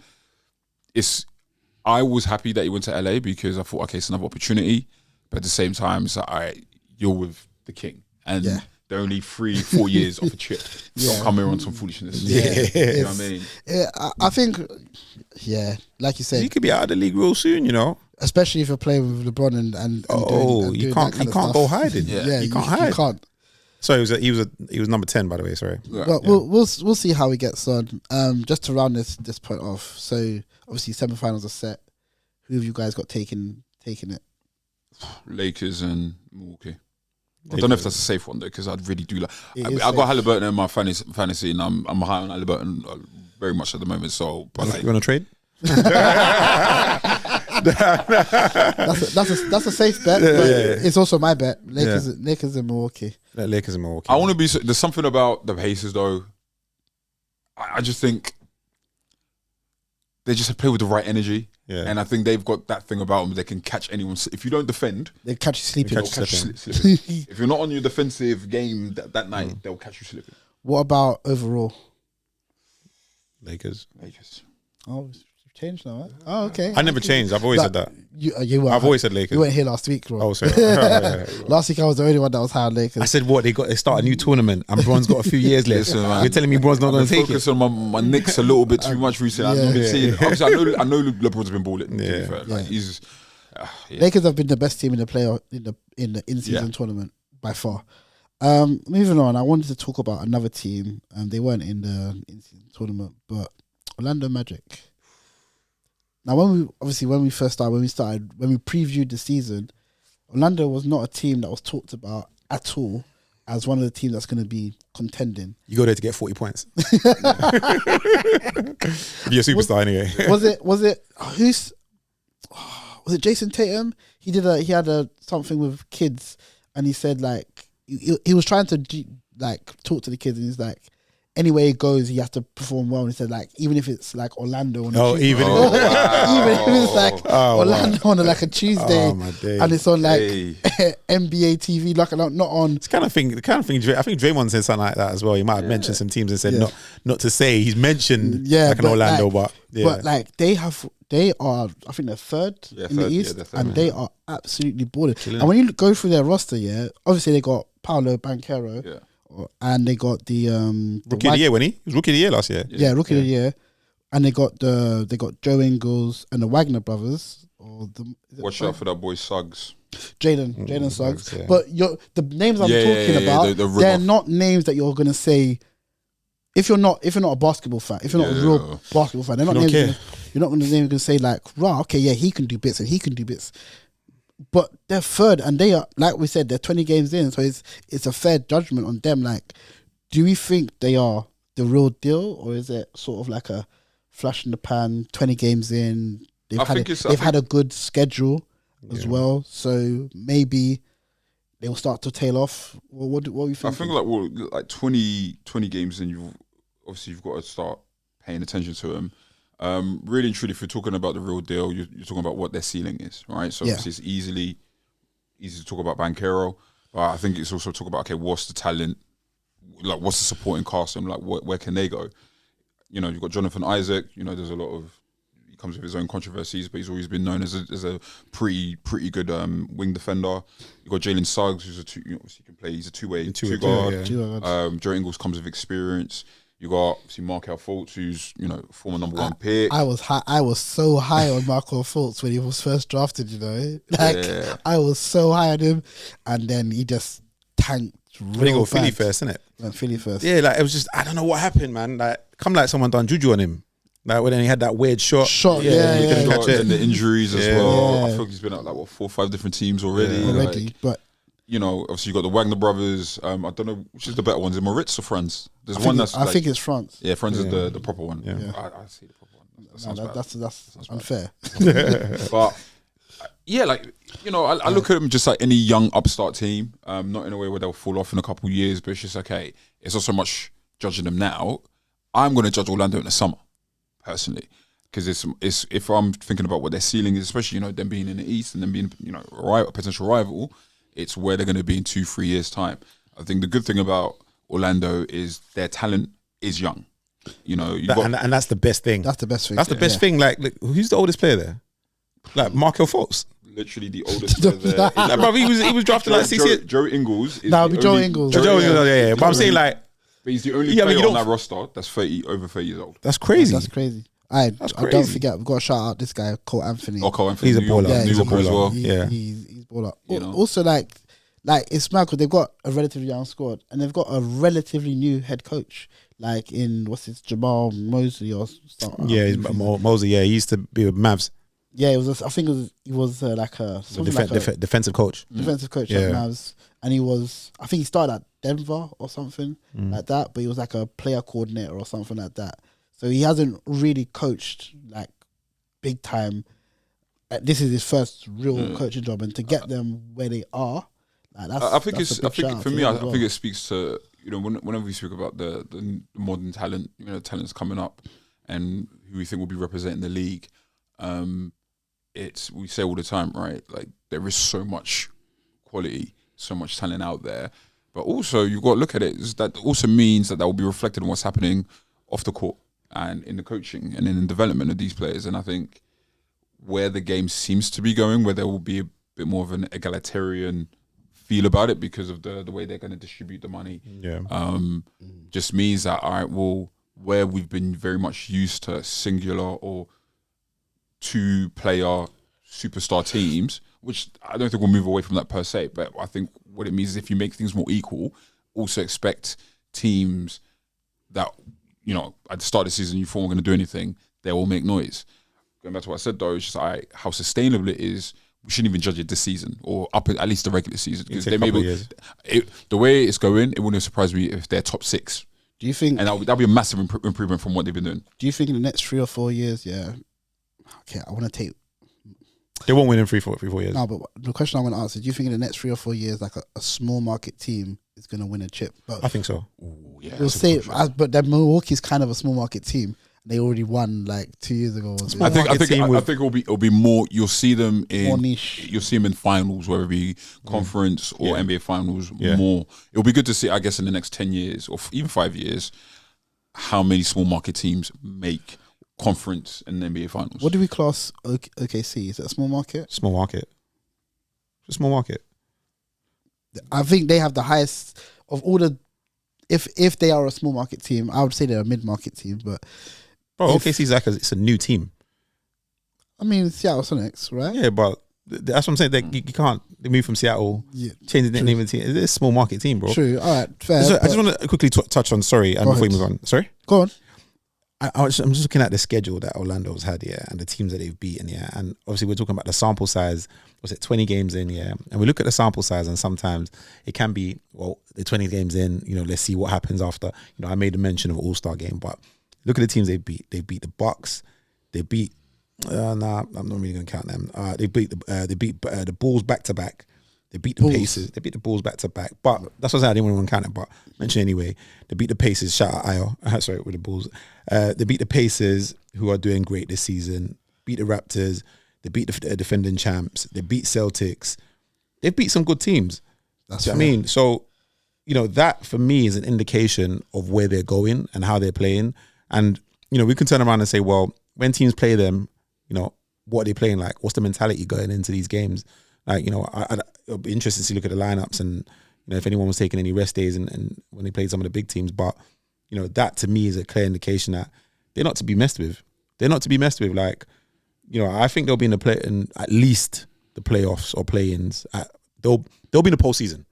I was happy that he went to LA because I thought, okay, it's another opportunity, but at the same time, it's like, all right, you're with the king, and they're only 3-4 years off a chip. Don't come here on some foolishness. You know what I mean? Yeah, I think, like you said, He could be out of the league real soon, you know. especially if you're playing with LeBron and You can't go hiding. Yeah, you can't hide. You can't. So he was number 10, by the way. Sorry. But we'll see how he gets on. Just to round this point off. So obviously semifinals are set. Who have you guys got taking it? Lakers and Milwaukee. I don't know if that's a safe one though, because I really do like. It I is got safe. Halliburton in my fantasy, and I'm high on Halliburton very much at the moment. So, but like, You want to trade? That's a safe bet. But it's also my bet. Lakers and Milwaukee. Lakers and Milwaukee. I want to be. There's something about the Pacers though. I just think they just play with the right energy. Yeah. And I think they've got that thing about them. They can catch anyone. If you don't defend, They catch you sleeping. they'll catch you slipping. If you're not on your defensive game that night, they'll catch you slipping. What about overall? Lakers. Oh, it's changed now. Huh? Oh, okay. I never changed. I've always said that. I've always said Lakers. You weren't here last week, bro. Oh, sorry. Last week I was the only one that was high on Lakers. I said what they start a new tournament and Bron's got a few years left. Listen, man. You're telling me Bron's not going to take it? Focus on my Knicks a little bit too much recently. I've been seeing. Obviously, I know LeBron's been balling. To be fair. Like, he's Lakers have been the best team in the playoff in the in-season tournament by far. Moving on, I wanted to talk about another team. They weren't in the in-season tournament, but Orlando Magic. Now, when we previewed the season, Orlando was not a team that was talked about at all as one of the teams that's going to be contending. You go there to get 40 points. Be a superstar anyway. Was it Jason Tatum? He had something with kids, and he said like he was trying to talk to the kids, and he's like, anywhere he goes, he has to perform well. And he said like, even if it's like Orlando on a Tuesday, even even if it's like Orlando on like a Tuesday, my days. and it's on like NBA TV, like not on. It's the kind of thing. I think Draymond said something like that as well. He might have mentioned some teams and said not to say. He's mentioned like an Orlando, but like they are, I think they're third in the East, and they are absolutely balling. And when you go through their roster, obviously they got Paolo Banchero, and they got the rookie of the year when he was rookie of the year last year. Yeah, rookie of the year, and they got Joe Ingles and the Wagner brothers. Watch out for that boy Suggs. Jaden Suggs. Yeah. But the names I'm talking about, they're not names that you're gonna say. If you're not a basketball fan, if you're not a real basketball fan, they're not names you're not gonna say like, right, okay, yeah, he can do bits and he can do bits. But they're third, and they are, like we said, they're 20 games in, so it's a fair judgment on them. Like, do we think they are the real deal, or is it sort of like a flash in the pan? 20 games in, they've had a good schedule as well, so maybe they will start to tail off. What do you think? I think like 20 games in, you've got to start paying attention to them. Really and truly, if you're talking about the real deal, you're talking about what their ceiling is, right? So obviously it's easy to talk about Banchero, but I think it's also talk about, okay, what's the talent, like what's the supporting cast, and like where can they go? You know, you've got Jonathan Isaac. You know, there's a lot of, he comes with his own controversies, but he's always been known as a pretty good wing defender. You've got Jalen Suggs, who's he can play. He's a two-way guard. Joe Ingles comes with experience. You got obviously Markelle Fultz, who's former number 1 pick. I was so high on Markelle Fultz when he was first drafted. I was so high on him, and then he just tanked. Really bad. Philly first, isn't it? Went Philly first. Yeah, like it was just, I don't know what happened, man. Like someone done juju on him. Like when he had that weird shot. And the injuries as well. I feel like he's been at like 4 or 5 different teams already. But obviously you got the Wagner brothers. I don't know which is the better ones. Is it Moritz or Franz? There's one that's I think it's Franz. Yeah, Franz is the proper one. Yeah. I see the proper one. That's unfair. But I look at them just like any young upstart team. Not in a way where they'll fall off in a couple of years, but it's just okay. It's not so much judging them now. I'm going to judge Orlando in the summer, personally, because it's if I'm thinking about what their ceiling is, especially them being in the East and them being a potential rival. It's where they're going to be in 2-3 years' time. I think the good thing about Orlando is their talent is young. And that's the best thing. That's the best thing. That's the best thing. Like, who's the oldest player there? Like Markelle Fultz. Literally the oldest player there. Like, bro, he was drafted like CC. Joe Ingles. Joe Ingles. Yeah. But I'm saying like, but he's the only player on that roster that's over 30 years old. That's crazy. That's crazy. I don't forget, we've got to shout out this guy, Cole Anthony. Cole Anthony. He's a baller. Yeah, he's a baller as well. He's baller. Also, like it's mad because they've got a relatively young squad and they've got a relatively new head coach. Like Jamal Mosley or something. Yeah, Mosley. Yeah, he used to be with Mavs. Yeah, he was like a defensive coach. Defensive coach at Mavs, and I think he started at Denver or something like that. But he was like a player coordinator or something like that. So he hasn't really coached like big time. This is his first real coaching job, and to get them where they are, like I think it speaks to whenever we speak about the modern talent, talents coming up, and who we think will be representing the league. We say all the time, right? Like there is so much quality, so much talent out there, but also you've got to look at it. That also means that will be reflected in what's happening off the court and in the coaching and in the development of these players. And I think where the game seems to be going, where there will be a bit more of an egalitarian feel about it because of the way they're going to distribute the money. Yeah. Just means that, all right, well, where we've been very much used to singular or 2-player superstar teams, which I don't think we'll move away from that per se, but I think what it means is if you make things more equal, also expect teams that, at the start of the season, you thought we're going to do anything, they will make noise. Going back to what I said though, it's just how sustainable it is we shouldn't even judge it this season or up at least the regular season because Take a couple of years. the way it's going, it wouldn't surprise me if they're top 6, Do you think? and that'll be a massive improvement from what they've been doing. Do you think in the next 3 or 4 years? Yeah. Okay, I want to take. They won't win in 3-4 years. No, but the question I want to ask is: do you think in the next 3 or 4 years, like a small market team is going to win a chip? But I think so. Ooh, yeah, we'll say, but then Milwaukee's kind of a small market team. They already won like 2 years ago. Or something. I think market team with- it'll be more. You'll see them More in niche. You'll see them in finals, whether it be conference or Yeah. NBA finals. Yeah. More. It'll be good to see, I guess, in the next 10 years or even 5 years, how many small market teams make conference and NBA finals. What do we class OKC? Is it a small market? Small market. It's a small market. I think they have the highest of all the. If they are a small market team, I would say they're a mid market team. But Bro, If- OKC's like it's a new team. I mean, Seattle Sonics, right? Yeah, but that's what I'm saying. You can't. They moved from Seattle, Yeah, changing the name of the team. It's a small market team, bro. true. All right, fair. So I but- just want to quickly touch on. Sorry, and Go before we ahead. move on. Sorry. Go on. I'm just looking at the schedule that Orlando's had, yeah, and the teams that they've beaten, yeah. And obviously we're talking about the sample size. Was it 20 games in, yeah? And we look at the sample size, and sometimes it can be, well, the 20 games in, let's see what happens after. I made a mention of All-Star game, but look at the teams they beat. They beat the Bucks. They beat, I'm not really going to count them. They beat the Bulls back-to-back. They beat the Bulls. Pacers. They beat the Bulls back to back. But that's what I said. I didn't want to count it, but mention anyway. They beat the Pacers. Shout out Ayo. Sorry, with the Bulls. They beat the Pacers, who are doing great this season. Beat the Raptors. They beat the defending champs. They beat Celtics. They've beat some good teams. That's Do you know what I mean? So, that for me is an indication of where they're going and how they're playing. And, we can turn around and say, well, when teams play them, what are they playing like? What's the mentality going into these games? Like, it'll be interesting to look at the lineups and, if anyone was taking any rest days and when they played some of the big teams. But, that to me is a clear indication that they're not to be messed with. They're not to be messed with. Like, I think they'll be in at least the playoffs or play-ins. They'll be in the postseason.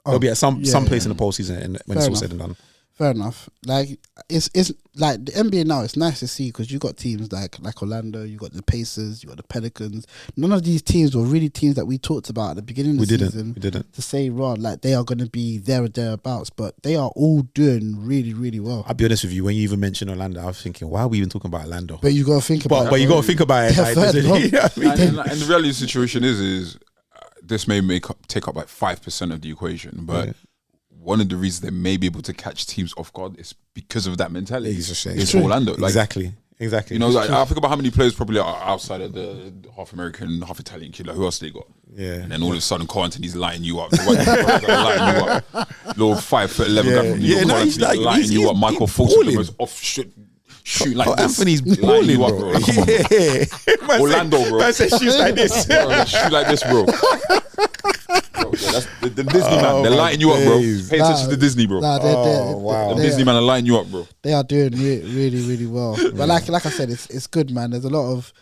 They'll be at some place in the postseason when it's all said and done. Fair enough. Like it's like the NBA now. It's nice to see because you got teams like Orlando, you got the Pacers, you got the Pelicans. None of these teams were really teams that we talked about at the beginning of the season. We didn't. To say, Rod, like they are going to be there or thereabouts, but they are all doing really, really well. I'll be honest with you. When you even mentioned Orlando, I was thinking, why are we even talking about Orlando? But you got to think about. But you got to think about it. Yeah, Like, fair you enough. know what I mean? And the reality of the situation is this may take up like 5% of the equation, but Yeah. one of the reasons they may be able to catch teams off guard is because of that mentality. Exactly. It's Orlando. Like, Exactly. like, I think about how many players probably are outside of the half American, half Italian killer. Who else they got? Yeah. And then all of a sudden, Anthony's lighting you up. The white guy lighting you up. Little 5'11" guy from New York. no, Cole he's Anthony's like- lighting you he's up. Michael Fultz, balling. the most off shoot like this. Anthony's Lighting balling, you up, bro. bro. Like, come on, bro. Yeah. Orlando, bro. Man said shoots like this. Bro, shoot like this, bro. Bro, yeah, that's the Disney man. They're my lighting you up, bro. days. Pay attention to Disney, bro. Nah, Oh, wow. The Disney man are lighting you up, bro. They are doing really, really well. But like I said, it's good, man. There's a lot of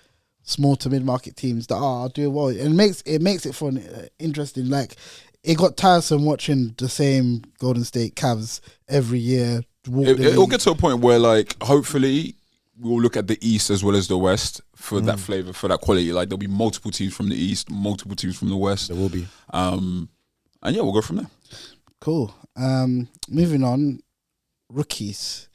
small to mid market teams that are doing well. It makes it fun, interesting. Like it got tiresome watching the same Golden State Cavs every year. It'll get to a point where, like, hopefully, we'll look at the East as well as the West for that flavor, for that quality. Like, there'll be multiple teams from the East, multiple teams from the West. There will be. And yeah, we'll go from there. Cool. Moving on, rookies.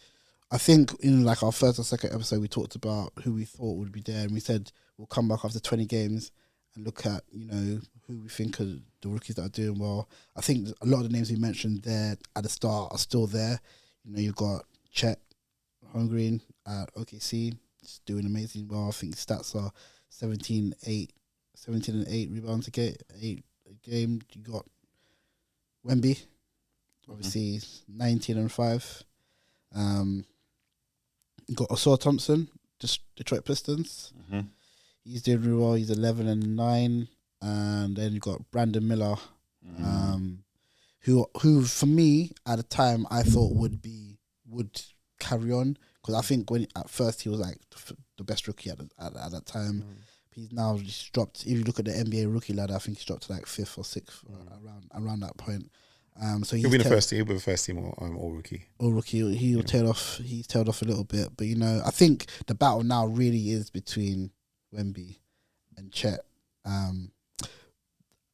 I think in like our first or second episode, we talked about who we thought would be there, and we said we'll come back after 20 games and look at who we think are the rookies that are doing well. I think a lot of the names we mentioned there at the start are still there. You've got Chet Holmgren at OKC, he's doing amazing well. I think his stats are 17 and 8 rebounds a game. You got Wemby, obviously 19 and 5. You got Osor Thompson, just Detroit Pistons. Mhm. He's doing really well. He's 11 and 9. And then you got Brandon Miller, who for me at the time I thought would carry on, because I think when at first he was like the best rookie at that time. He's now just dropped. If you look at the NBA rookie ladder, I think he's dropped to like 5th or 6th around that point. So He'll be the first team. He'll be the first team all rookie. All rookie. He'll tail off. He's tailed off a little bit, but I think the battle now really is between Wemby and Chet.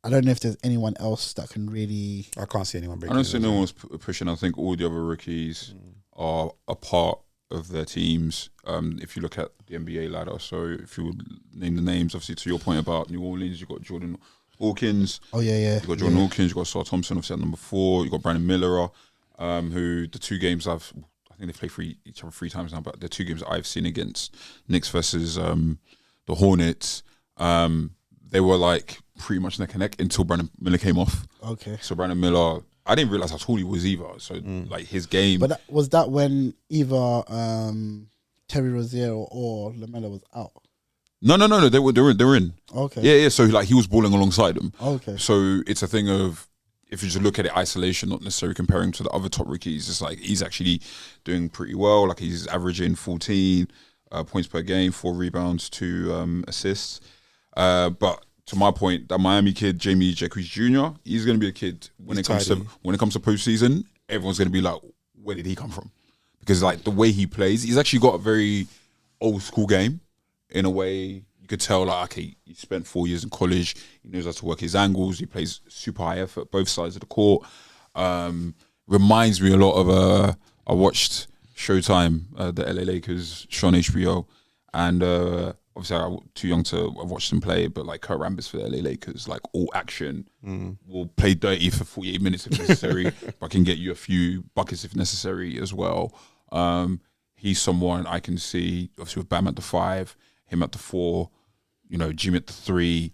I don't know if there's anyone else that can really. I can't see anyone I breaking. don't see no one's pushing. I think all the other rookies are a part of their teams. If you look at the NBA ladder, so if you would name the names, obviously to your point about New Orleans, you've got Jordan Hawkins. Oh yeah. You've got Jordan Hawkins, you've got Sar Thompson, obviously at number 4. You've got Brandon Miller, who the 2 games I think they played each other 3 times now, but the 2 games that I've seen against Knicks versus the Hornets, they were like pretty much neck and neck until Brandon Miller came off. Okay. So Brandon Miller, I didn't realize how tall he was either. So like his game. But was that when either Terry Rozier or LaMelo was out? No. They were in. Okay. Yeah. So like he was balling alongside them. Okay. So it's a thing of, if you just look at it isolation, not necessarily comparing to the other top rookies, it's like he's actually doing pretty well. Like he's averaging 14 points per game, 4 rebounds, 2 assists. But to my point, that Miami kid, Jamie Jacques Jr., he's going to be a kid when it comes to postseason. Everyone's going to be like, where did he come from? Because like the way he plays, he's actually got a very old school game in a way. You could tell like, okay, he spent 4 years in college. He knows how to work his angles. He plays super high effort both sides of the court. Reminds me a lot of I watched Showtime, the LA Lakers show on HBO, and obviously I'm too young to have watched them play, but like Kurt Rambis for the LA Lakers, like all action, will play dirty for 48 minutes if necessary, but can get you a few buckets if necessary as well. He's someone I can see, obviously with Bam at the 5, him at the 4, you know, Jimmy at the 3,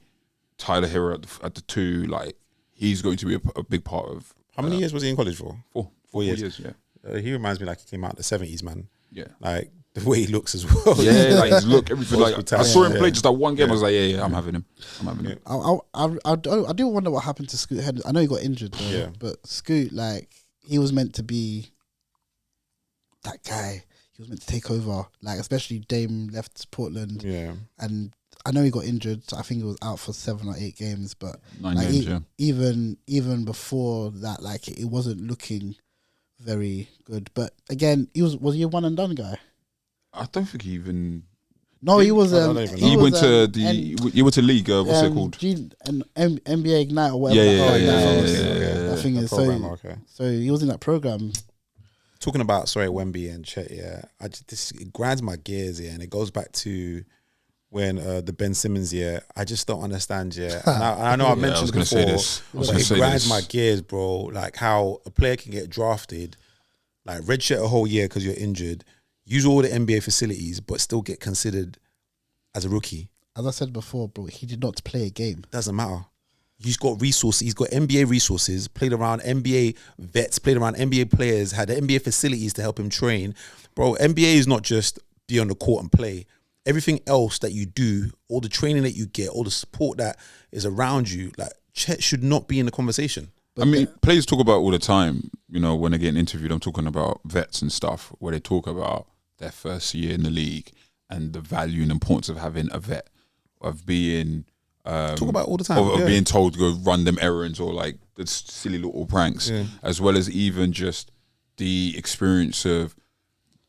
Tyler Hero at the 2. Like he's going to be a big part of. How many years was he in college for? 4 years. Yeah. He reminds me like he came out in the 70s, man. Yeah. Like the way he looks as well. Yeah, like his look, everything. Like I saw him play Yeah. just that one game. I was like, yeah, I'm having him. I do wonder what happened to Scoot Henderson. I know he got injured, though, Yeah. but Scoot, like, he was meant to be that guy. He was meant to take over, like, especially Dame left Portland, Yeah. and I know he got injured. So I think he was out for 7 or 8 games, but 9 like, games, even before that, like, it wasn't looking very good. But again, he was he a one and done guy? I don't think he even. No, he was. I don't even know. He was, went to he went to league. What's it called? NBA Ignite or whatever. Yeah. That thing is program, so. okay. So he was in that program. Talking about Wemby and Chet, yeah, it grinds my gears, yeah, and it goes back to when the Ben Simmons, yeah, I just don't understand, yeah. And I know I mentioned it before, but it grinds my gears, bro. Like how a player can get drafted, like redshirt a whole year because you're injured, use all the NBA facilities, but still get considered as a rookie. As I said before, bro, he did not play a game. Doesn't matter. He's got resources. He's got NBA resources, played around NBA vets, played around NBA players, had the NBA facilities to help him train. Bro, NBA is not just be on the court and play. Everything else that you do, all the training that you get, all the support that is around you, like Chet should not be in the conversation. I mean, players talk about all the time, you know, when they're getting interviewed, I'm talking about vets and stuff, where they talk about their first year in the league and the value and importance of having a vet, of being... talk about it all the time. Of being told to go run them errands or like the silly little pranks, as well as even just the experience of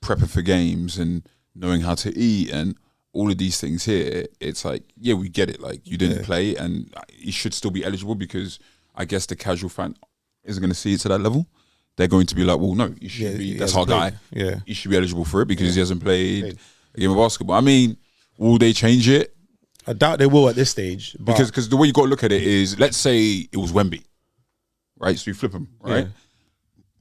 prepping for games and knowing how to eat and all of these things here. It's like, yeah, we get it. Like you didn't play and you should still be eligible, because I guess the casual fan isn't going to see it to that level. They're going to be like, well, no, you should be. That's our guy. Yeah, he should be eligible for it because he hasn't played a game of basketball. I mean, will they change it? I doubt they will at this stage. But Because the way you got to look at it is, let's say it was Wemby, right? So you flip him, right? Yeah.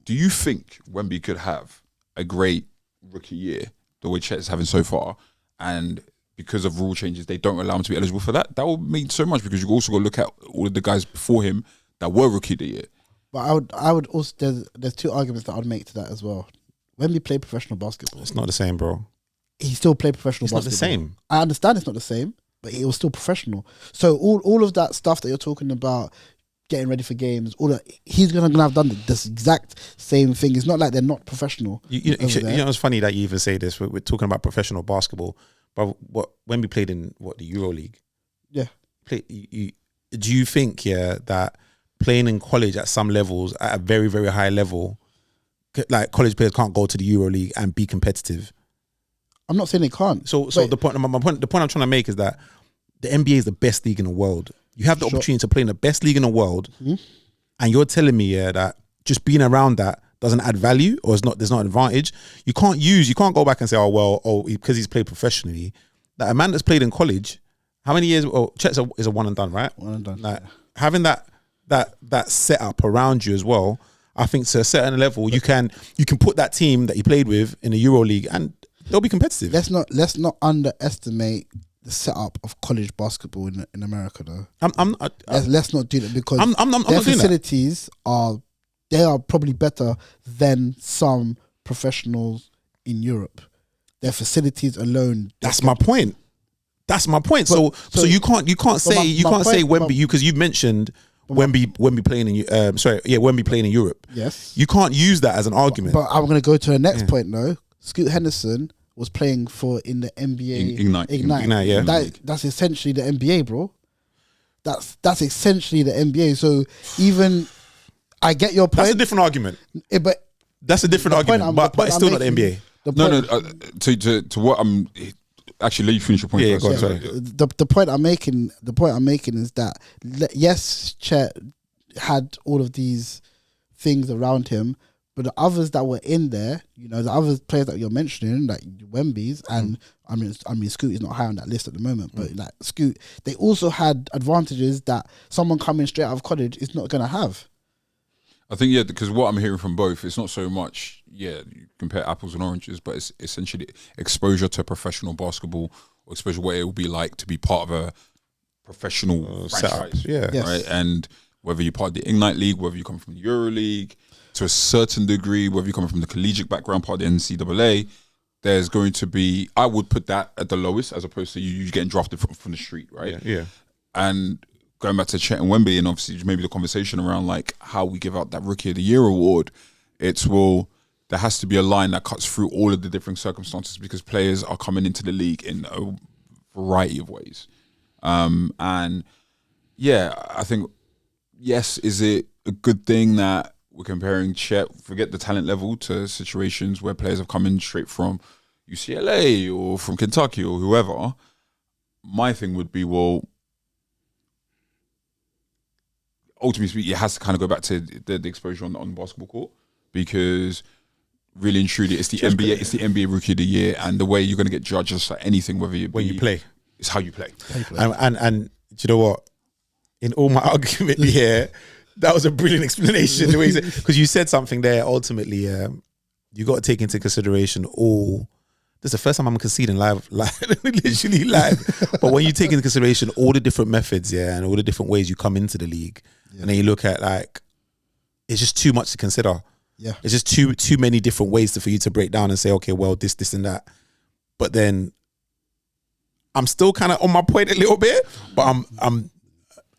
Do you think Wemby could have a great rookie year the way Chet's having so far, and because of rule changes, they don't allow him to be eligible for that? That would mean so much, because you also got to look at all of the guys before him that were rookie of the year. But I would also, there's 2 arguments that I'd make to that as well. When we play professional basketball, it's not the same, bro. He still played professional It's basketball. not the same. I understand it's not the same, but it was still professional. So all of that stuff that you're talking about, getting ready for games, all that, he's gonna have done this exact same thing. It's not like they're not professional. You know, it's funny that you even say this. We're talking about professional basketball, but when we played in the EuroLeague, do you think that playing in college at some levels, at a very, very high level, like college players can't go to the EuroLeague and be competitive? I'm not saying they can't. So the point I'm trying to make is that the NBA is the best league in the world. You have the opportunity to play in the best league in the world, and you're telling me that just being around that doesn't add value, or there's not an advantage. You can't go back and say, because he's played professionally. That a man that's played in college, how many years? Oh, Chet's is a one and done, right? One and done. Like, having that setup around you as well, I think to a certain level you can put that team that he played with in the Euro League and they'll be competitive. Let's not underestimate the setup of college basketball in America, though. Let's not do that, because their facilities are probably better than some professionals in Europe. Their facilities alone. That's my point. So you can't say Wemby, because you mentioned Wemby playing in Wemby playing in Europe. Yes. You can't use that as an argument. But I'm going to go to the next point though. Scoot Henderson was playing in the NBA Ignite. Yeah. That's essentially the NBA, bro. That's essentially the NBA. So even I get your point. That's a different argument. But that's a different argument. But it's still not the NBA. To what I'm actually, let you finish your point. Yeah, first. go on, sorry. The point I'm making is that yes, Chet had all of these things around him, but the others that were in there, the other players that you're mentioning, like Wemby's, and I mean, Scoot is not high on that list at the moment, but like Scoot, they also had advantages that someone coming straight out of college is not going to have. I think, because what I'm hearing from both, it's not so much, you compare apples and oranges, but it's essentially exposure to professional basketball, or exposure what it will be like to be part of a professional franchise. Yeah. Yes. Right. And whether you're part of the Ignite League, whether you come from the Euro League, to a certain degree, whether you come from the collegiate background, part of the NCAA, there's going to be, I would put that at the lowest, as opposed to you getting drafted from the street, right? Yeah. And going back to Chet and Wemby, and obviously maybe the conversation around like how we give out that Rookie of the Year award, there has to be a line that cuts through all of the different circumstances, because players are coming into the league in a variety of ways. I think, yes, is it a good thing that we're comparing Chet, forget the talent level, to situations where players have come in straight from UCLA or from Kentucky or whoever? My thing would be, well, ultimately speaking, it has to kind of go back to the exposure on the basketball court, because really and truly, it's the NBA Rookie of the Year, and the way you're going to get judged is like anything, whether you play, it's how you play. And do you know what? In all my argument here, that was a brilliant explanation. The way because you said something there. Ultimately, you got to take into consideration all. This is the first time I'm conceding live, literally live. But when you take into consideration all the different methods, and all the different ways you come into the league, and then you look at it's just too much to consider. Yeah, it's just too many different ways for you to break down and say, okay, well, this and that. But then I'm still kind of on my point a little bit, but I'm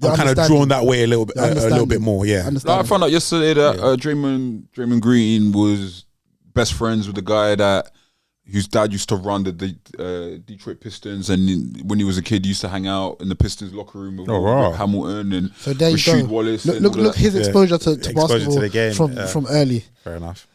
kind of drawn that way a little bit more. Yeah, I found out yesterday that Draymond Green was best friends with the guy whose dad used to run the Detroit Pistons, and when he was a kid, he used to hang out in the Pistons locker room with Hamilton and Rasheed Wallace. Look his exposure to basketball to the game, from early. Fair enough.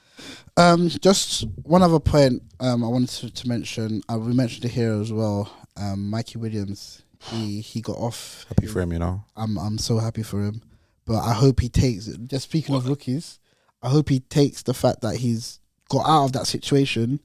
Just one other point I wanted to mention. We mentioned it here as well. Mikey Williams, he got off. Happy for him, I'm so happy for him, but I hope he takes. Just speaking of rookies, I hope he takes the fact that he's got out of that situation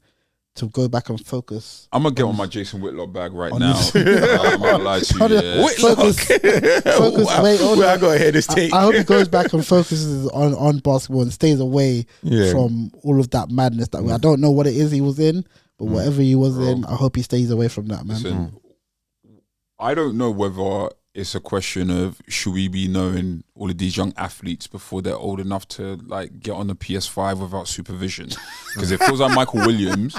to go back and focus. I'm gonna get on my Jason Whitlock bag right now. I'm not lie to you. Focus. Wait, I got to hear this take. I hope he goes back and focuses on basketball and stays away from all of that madness. I don't know what it is he was in, but whatever he was in, I hope he stays away from that, man. Listen, I don't know whether it's a question of should we be knowing all of these young athletes before they're old enough to get on the PS5 without supervision, because it feels like Michael Williams,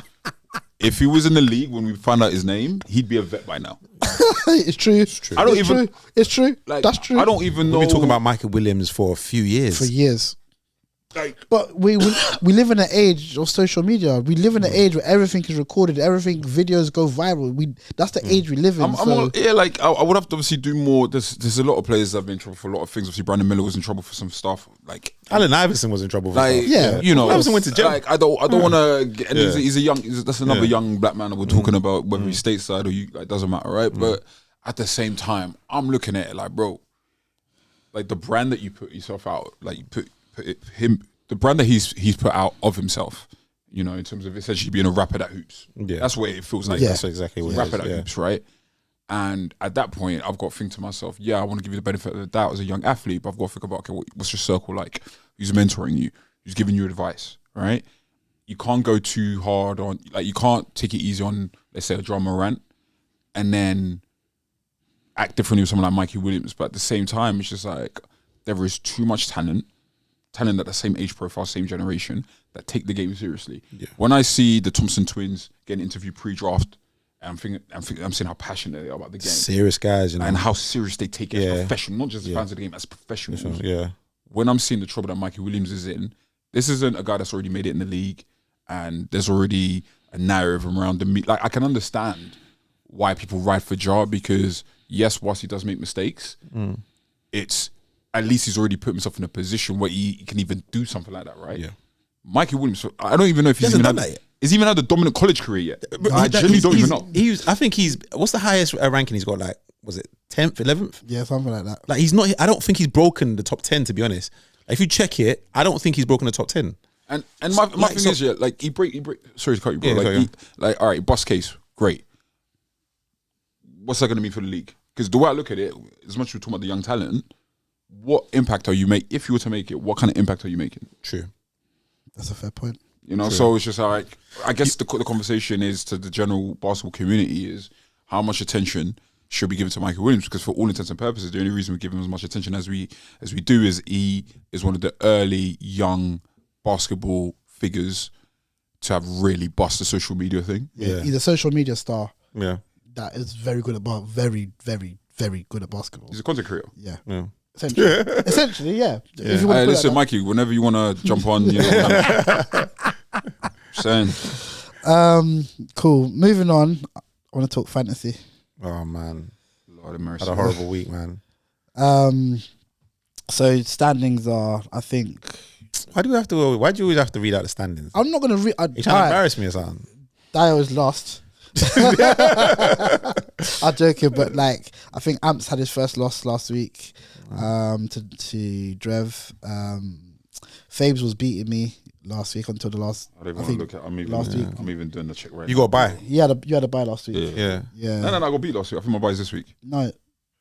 if he was in the league when we found out his name, he'd be a vet by now. It's true. It's true. That's true. I don't even know. We've been talking about Michael Williams for a few years. For years. But we live in an age of social media. We live in an age where everything is recorded, videos go viral. That's the age we live in. I would have to obviously do more. There's a lot of players that have been in trouble for a lot of things. Obviously, Brandon Miller was in trouble for some stuff. Allen Iverson was in trouble for stuff. Iverson went to jail. I don't want to. And he's a young. That's another young black man that we're talking about. Whether he's stateside or it doesn't matter, right? But at the same time, I'm looking at it bro. like the brand that you put yourself out, like you put him, the brand that he's put out of himself, you know, in terms of essentially being a rapper that hoops. Yeah. That's what it feels like. Yeah. That's exactly what it Rapper is. that Yeah. hoops, right? And at that point, I've got to think to myself, yeah, I want to give you the benefit of the doubt as a young athlete, but I've got to think about, okay, what's your circle like? Who's mentoring you? Who's giving you advice, right? You can't go too hard on, like, you can't take it easy on, let's say, a Ja Morant, and then act differently with someone like Mikey Williams. But at the same time, it's just like, there is too much talent at the same age profile, same generation, that take the game seriously. Yeah. When I see the Thompson twins getting interviewed pre-draft, I'm seeing how passionate they are about the game Serious guys, you know. and how serious they take it as Yeah. professional, not just as fans of the game, as professionals. Yeah. When I'm seeing the trouble that Mikey Williams is in, this isn't a guy that's already made it in the league, and there's already a narrative around the like. I can understand why people ride for Ja, because yes, whilst he does make mistakes, it's at least he's already put himself in a position where he can even do something like that, right? Yeah. Mikey Williams, I don't even know if he's hasn't even done had that yet. He's even had a dominant college career yet. I genuinely don't even know. I think he's. What's the highest ranking he's got? Like, was it 10th, 11th? Yeah, something like that. Like, he's not. I don't think he's broken the top 10. To be honest, like, if you check it, I don't think he's broken the top 10. And my like, thing is, yeah, like he break. Sorry to cut you, bro. Yeah, like, sorry, like, all right, bust case, great. What's that going to mean for the league? Because the way I look at it, as much as we're talking about the young talent, what impact are you make? If you were to make it, what kind of impact are you making? True. That's a fair point. You know, so it's just like, I guess the conversation is to the general basketball community is how much attention should be given to Michael Williams, because for all intents and purposes, the only reason we give him as much attention as we do is he is one of the early young basketball figures to have really bust the social media thing. Yeah. He's a social media star Yeah. that is very good at very, very, very good at basketball. He's a content creator. Yeah. Yeah. Essentially, yeah. If you want Hey, to put it listen, like Mikey, whenever you want to jump on, you know, saying that. Cool. Moving on. I want to talk fantasy. Oh man, Lord have mercy. had a horrible week, man. So standings are, I think, Why do you always have to read out the standings? I'm not gonna read. You trying to embarrass me or something? Dio is lost. I'm joking, but like I think Amps had his first loss last week to Drev. Fabes was beating me last week until the last. I don't I even think look at. I'm last week. even doing the check right You now. got to buy. you had a buy last week. Yeah. Yeah. No, I got beat last week. I think my buy is this week. No.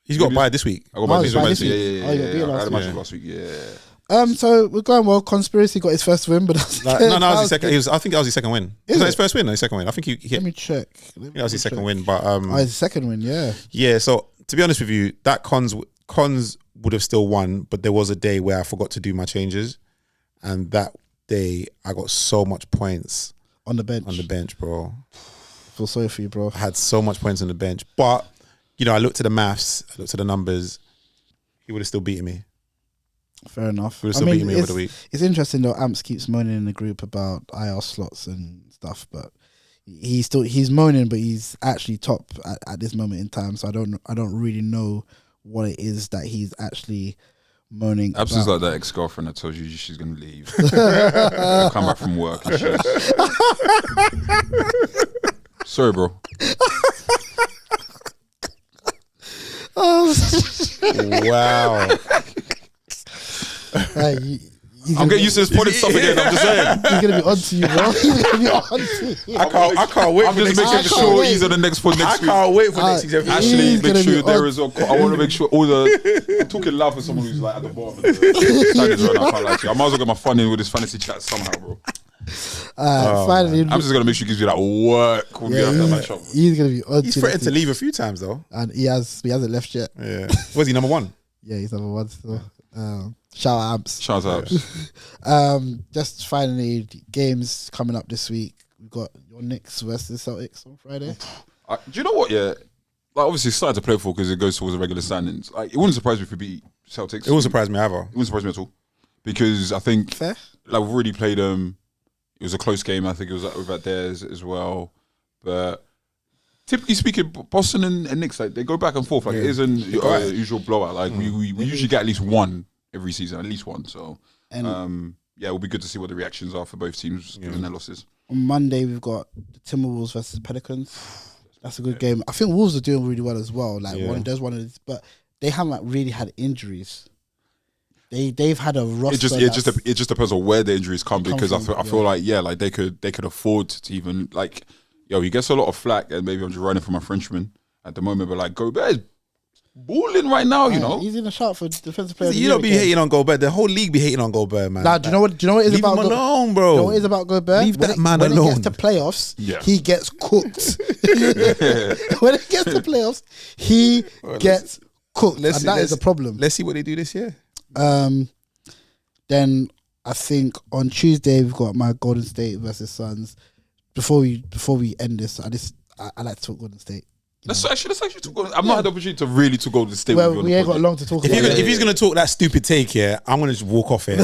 He's got to buy this week. I got Oh, my you buy buy this this week. week? Yeah. Oh, you got beat I had a last match week. last week. Yeah. So we're going well. Conspiracy got his first win, but that's Like, no, that was his second. I think that was his second win. Is Was that it? his first win? No, his second win. I think he hit. Let me check. That was his second win. But Oh, his second win, yeah. yeah. So to be honest with you, that cons would have still won, but there was a day where I forgot to do my changes, and that day I got so much points On the bench. bro. Feel sorry for you, bro. I had so much points on the bench, but you know, I looked at the maths, I looked at the numbers. He would have still beaten me. Fair enough. He would have still beaten me over the week. It's interesting though. Amps keeps moaning in the group about IR slots and stuff, but he's moaning, but he's actually top at this moment in time. So I don't really know what it is that he's actually moaning. Abs is about. like that ex-girlfriend that tells you she's going to leave. She'll come back from work and she's... Sorry, bro. Wow. I'm getting used to this point stuff again. I'm just saying. He's gonna be on to you, bro. He's gonna be on to you. I can't wait I'm for just next making season. sure he's on the next pod I next week. can't wait for next season. Actually, He's make gonna sure be there on. is a. I want to make sure all the. I'm talking loud for someone who's like at the bottom of the standards right now. I can't lie to you. I might as well get my fun in with this fantasy chat somehow, bro. Finally, I'm just gonna make sure he gives you that work when we have that match up. he's gonna be on He's to threatened this to thing. leave a few times though. And he hasn't left yet. Yeah. Was he number one? Yeah, he's number one still. Shout out Amps. Shout out. Just finally, games coming up this week. We've got your Knicks versus Celtics on Friday. Do you know what? Yeah, like obviously it's starting to play for because it goes towards the regular standings. Like it wouldn't surprise me if we beat Celtics. It won't surprise me either. It wouldn't surprise me at all because I think Fair. like we've already played them. It was a close game. I think it was over at theirs as well. But typically speaking, Boston and Knicks, like they go back and forth. Like it isn't a usual blowout. Like we usually get at least one every season, at least one. So And yeah, it'll be good to see what the reactions are for both teams given their losses. on Monday, we've got the Timberwolves versus Pelicans. That's a good game. I think Wolves are doing really well as well. Like there's one of these, but they haven't like really had injuries. they've had a roster. It just depends on where the injuries come because from, I feel like they could afford to even like he gets a lot of flack and maybe I'm just running for my Frenchman at the moment, but like Gobert is balling right now, you know. He's in a shout for defensive player. You don't be hating on Gobert. The whole league be hating on Gobert, man. Nah, do you know what it is Leave about? him alone, bro. You know what it is about Gobert? Leave that man when alone. When it gets to playoffs, Yeah. he gets cooked. When it gets to playoffs, he gets cooked, and that is a problem. Let's see what they do this year. Then I think on Tuesday we've got my Golden State versus Suns. Before we end this, I like to talk Golden State. Let's actually talk. I've not had the opportunity to really to go to the state. Well, we ain't got long to talk about. If he's gonna talk that stupid take here, I'm gonna just walk off here.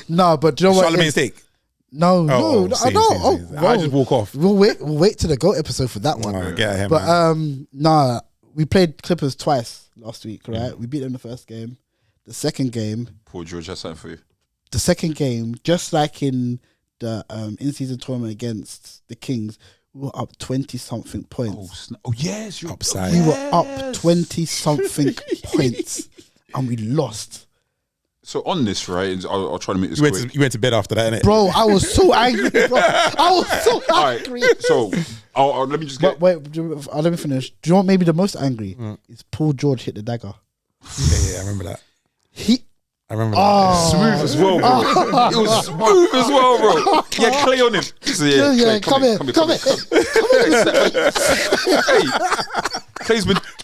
No, but do you know what? Charlemagne's take. No, I know. I just walk off. We'll wait to the GOAT episode for that one. All right, get ahead, But man. nah, we played Clippers twice last week, right? We beat them the first game. The second game, Paul George has something for you. just like in the in-season tournament against the Kings, we were up 20-something points. Oh yes, you're Upside. We were up 20-something points, and we lost. So on this, right? I'll try to make this You quick. went to bed after that, innit? Bro, I was so angry, bro. I was so All right, angry. so let me just get. But wait, let me finish. Do you know what made me the most angry? Is Paul George hit the dagger. Yeah, I remember that. I remember that. Smooth as well, bro. It was smooth as well, bro. Yeah, Clay on him. So, Yeah, Clay, come here.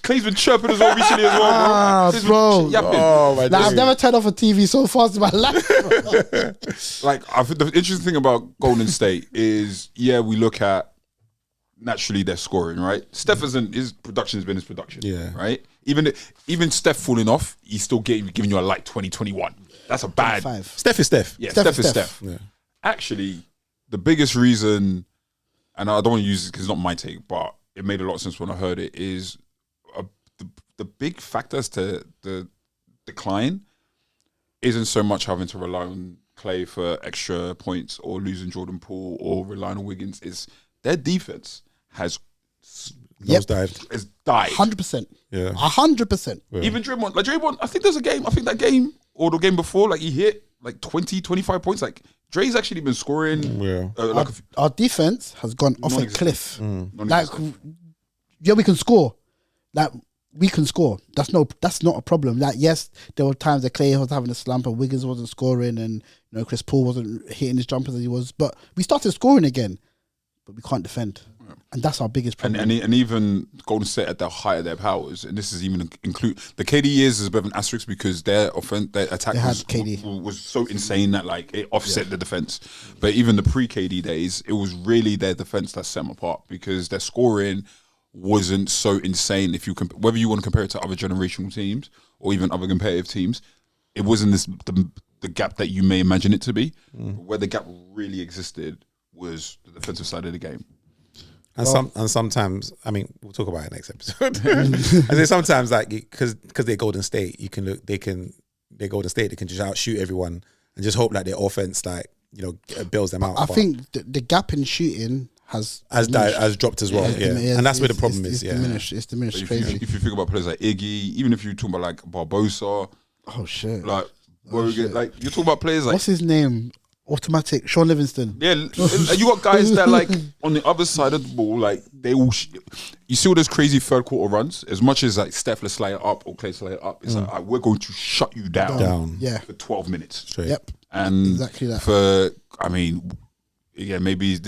Clay's been chirping as well recently as well, bro. Clay's been bro. yapping. Oh my Like, I've days. never turned off a TV so fast in my life. Bro. Like, I think the interesting thing about Golden State is, we look at naturally their scoring, right? Steph isn't, his production has been his production, right? Even Steph falling off, he's still giving you a light 2021. That's a bad. 5. Steph is Steph. Yeah, Steph Steph is is Steph. Steph. Actually, the biggest reason, and I don't want to use it because it's not my take, but it made a lot of sense when I heard it, is the big factors to the decline isn't so much having to rely on Clay for extra points or losing Jordan Poole or relying on Wiggins. Is their defense has Nosedived. died. 100%. Yeah. 100%. Even Draymond, I think there's a game, that game or the game before, like he hit like 20, 25 points. Like Dre's actually been scoring. Yeah. Our defense has gone off a Non-existent. cliff. Like, Non-existent. we can score. Like, we can score. That's not a problem. Like, yes, there were times that Clay was having a slump and Wiggins wasn't scoring and Chris Paul wasn't hitting his jumpers as he was. But we started scoring again. But we can't defend. And that's our biggest problem. And even Golden State at the height of their powers, and this is even include the KD years is a bit of an asterisk because their attack was so insane that like it offset the defense. But even the pre-KD days, it was really their defense that set them apart because their scoring wasn't so insane. If you whether you want to compare it to other generational teams or even other competitive teams, it wasn't the gap that you may imagine it to be. Where the gap really existed was the defensive side of the game. And sometimes, I mean, we'll talk about it next episode. I say sometimes, like, because they're Golden State, they're Golden State, they can just outshoot everyone and just hope that their offense, like, bails them out. I think the gap in shooting has dropped as well. Yeah, and that's where the problem is. It's diminished. Crazy. If you think about players like Iggy, even if you talk about like Barbosa, Oh shit! like like you talk about players like What's his name? Automatic Sean Livingston. Yeah, you got guys that like on the other side of the ball, like they will. You see all those crazy third quarter runs. As much as like Steph let's slide it up or Clay slide it up, it's like we're going to shut you down. Yeah. For 12 minutes. Straight. Yep. And Exactly that. Maybe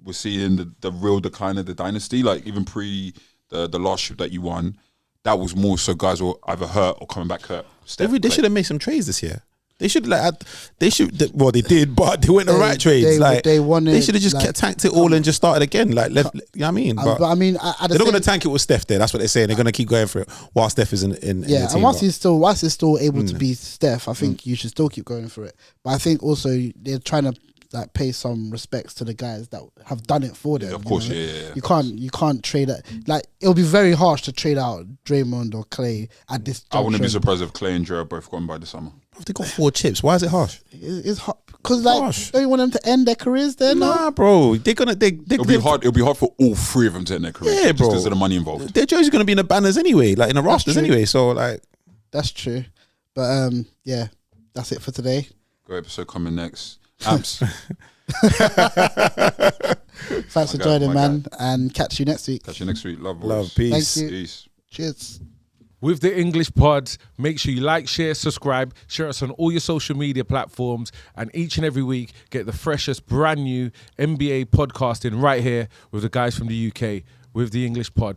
we're seeing the real decline of the dynasty. Like even pre the last ship that you won, that was more so guys were either hurt or coming back hurt. They should have made some trades this year. They should well, they did, but they weren't the right trades. They should have just tanked it all and just started again. Like left, you know what I mean? But I mean, they're not going to tank it with Steph there. That's what they're saying. They're going to keep going for it while Steph is in the team. And once he's still able to be Steph, I think you should still keep going for it. But I think also they're trying to like pay some respects to the guys that have done it for them. Of course, yeah. You can't trade it. Like it'll be very harsh to trade out Draymond or Clay at this juncture. I wouldn't be surprised if Clay and Dre are both gone by the summer. They got 4 chips. Why is it harsh? It's hard because don't you want them to end their careers there? Nah, bro. It'll be hard. It'll be hard for all 3 of them to end their careers. Yeah, bro. Because of the money involved. Their jerseys going to be in the banners anyway, like in the rafters anyway. So like, that's true. But that's it for today. Great episode coming next. Amps. Thanks for joining, man, and catch you next week. Catch you next week. Love, boys. Love, peace. Thank you. Peace. Cheers. With the English Pod, make sure you like, share, subscribe, share us on all your social media platforms, and each and every week get the freshest brand new NBA podcasting right here with the guys from the UK with the English Pod.